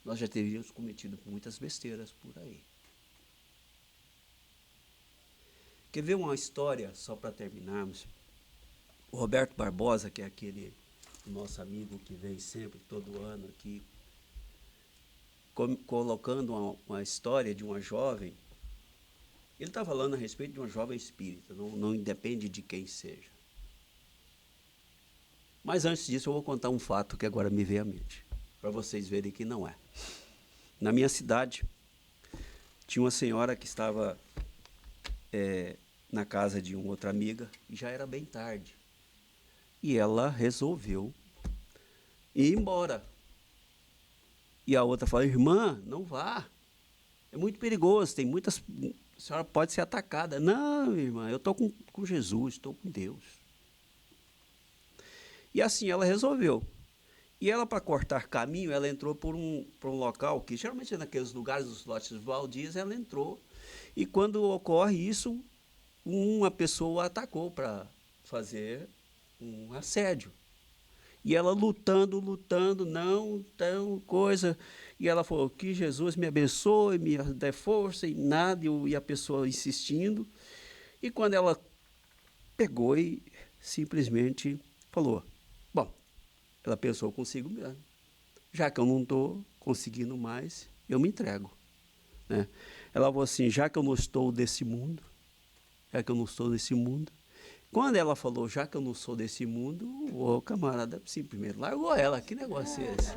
Speaker 5: nós já teríamos cometido muitas besteiras por aí. Quer ver uma história, só para terminarmos? O Roberto Barbosa, que é aquele nosso amigo que vem sempre, todo ano aqui, colocando uma história de uma jovem. Ele está falando a respeito de uma jovem espírita, não independe de quem seja. Mas antes disso eu vou contar um fato que agora me veio à mente, para vocês verem que não é. Na minha cidade, tinha uma senhora que estava na casa de uma outra amiga, e já era bem tarde. E ela resolveu ir embora. E a outra falou: irmã, não vá, é muito perigoso, tem muitas... A senhora pode ser atacada. Não, irmã, eu estou com Jesus, estou com Deus. E assim ela resolveu. E ela, para cortar caminho, ela entrou por um local que, geralmente naqueles lugares, dos lotes baldios, ela entrou. E quando ocorre isso, uma pessoa a atacou para fazer um assédio. E ela lutando, não, tão coisa. E ela falou: que Jesus me abençoe, me dê força, e nada, e a pessoa insistindo. E quando ela pegou e simplesmente falou: bom, ela pensou consigo mesmo, já que eu não estou conseguindo mais, eu me entrego. Né? Ela falou assim: já que eu não estou desse mundo, quando ela falou, já que eu não sou desse mundo, o camarada simplesmente largou ela. Que negócio é esse?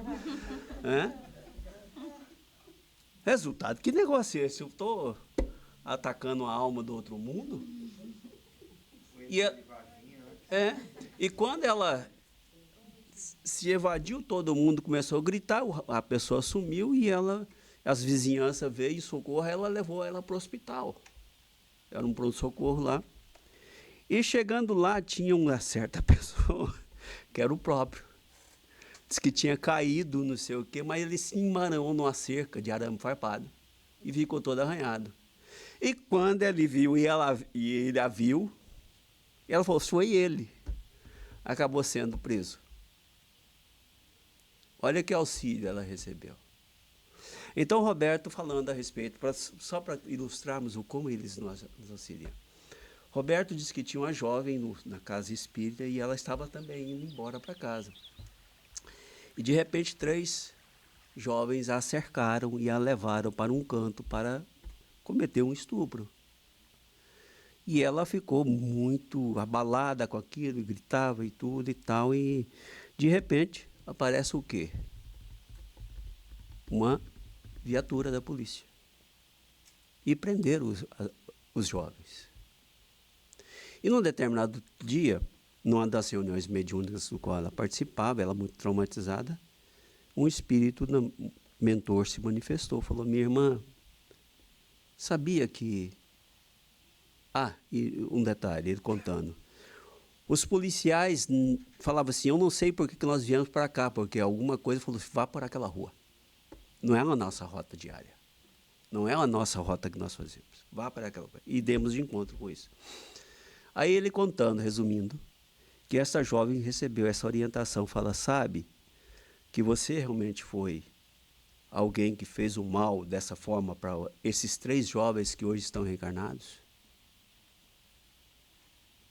Speaker 5: Resultado, que negócio é esse? Eu estou atacando a alma do outro mundo? E quando ela se evadiu, todo mundo começou a gritar, a pessoa sumiu e as vizinhanças veio em socorro, ela levou ela para o hospital. Era um pronto-socorro lá. E chegando lá, tinha uma certa pessoa, que era o próprio. Diz que tinha caído, não sei o quê, mas ele se emaranhou numa cerca de arame farpado e ficou todo arranhado. E quando ele viu, e ele a viu, ela falou: foi ele. Acabou sendo preso. Olha que auxílio ela recebeu. Então, Roberto, falando a respeito, só para ilustrarmos como eles nos auxiliam. Roberto disse que tinha uma jovem na casa espírita e ela estava também indo embora para casa. E, de repente, 3 jovens a cercaram e a levaram para um canto para cometer um estupro. E ela ficou muito abalada com aquilo, gritava e tudo e tal. E, de repente, aparece o quê? Uma viatura da polícia. E prenderam os jovens. E num determinado dia, numa das reuniões mediúnicas do qual ela participava, ela muito traumatizada, um espírito mentor se manifestou, falou: minha irmã, sabia que... e um detalhe, ele contando. Os policiais falavam assim: eu não sei por que nós viemos para cá, porque alguma coisa falou: vá por aquela rua. Não é a nossa rota diária. Não é a nossa rota que nós fazemos. Vá para aquela rua. E demos de encontro com isso. Aí ele contando, resumindo, que essa jovem recebeu essa orientação, fala: sabe que você realmente foi alguém que fez o mal dessa forma para esses 3 jovens que hoje estão reencarnados?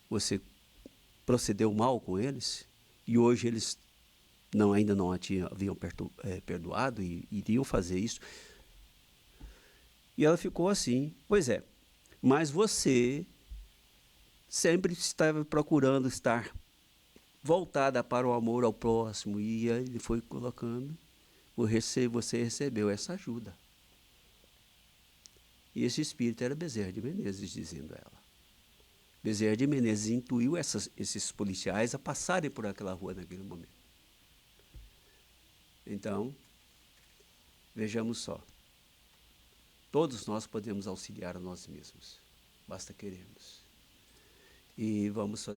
Speaker 5: Você procedeu mal com eles e hoje eles ainda não haviam perdoado e iriam fazer isso. E ela ficou assim: pois é, Mas você sempre estava procurando estar voltada para o amor ao próximo, e ele foi colocando, você recebeu essa ajuda. E esse espírito era Bezerra de Menezes, dizendo ela. Bezerra de Menezes intuiu esses policiais a passarem por aquela rua naquele momento. Então, vejamos só. Todos nós podemos auxiliar a nós mesmos. Basta querermos. E vamos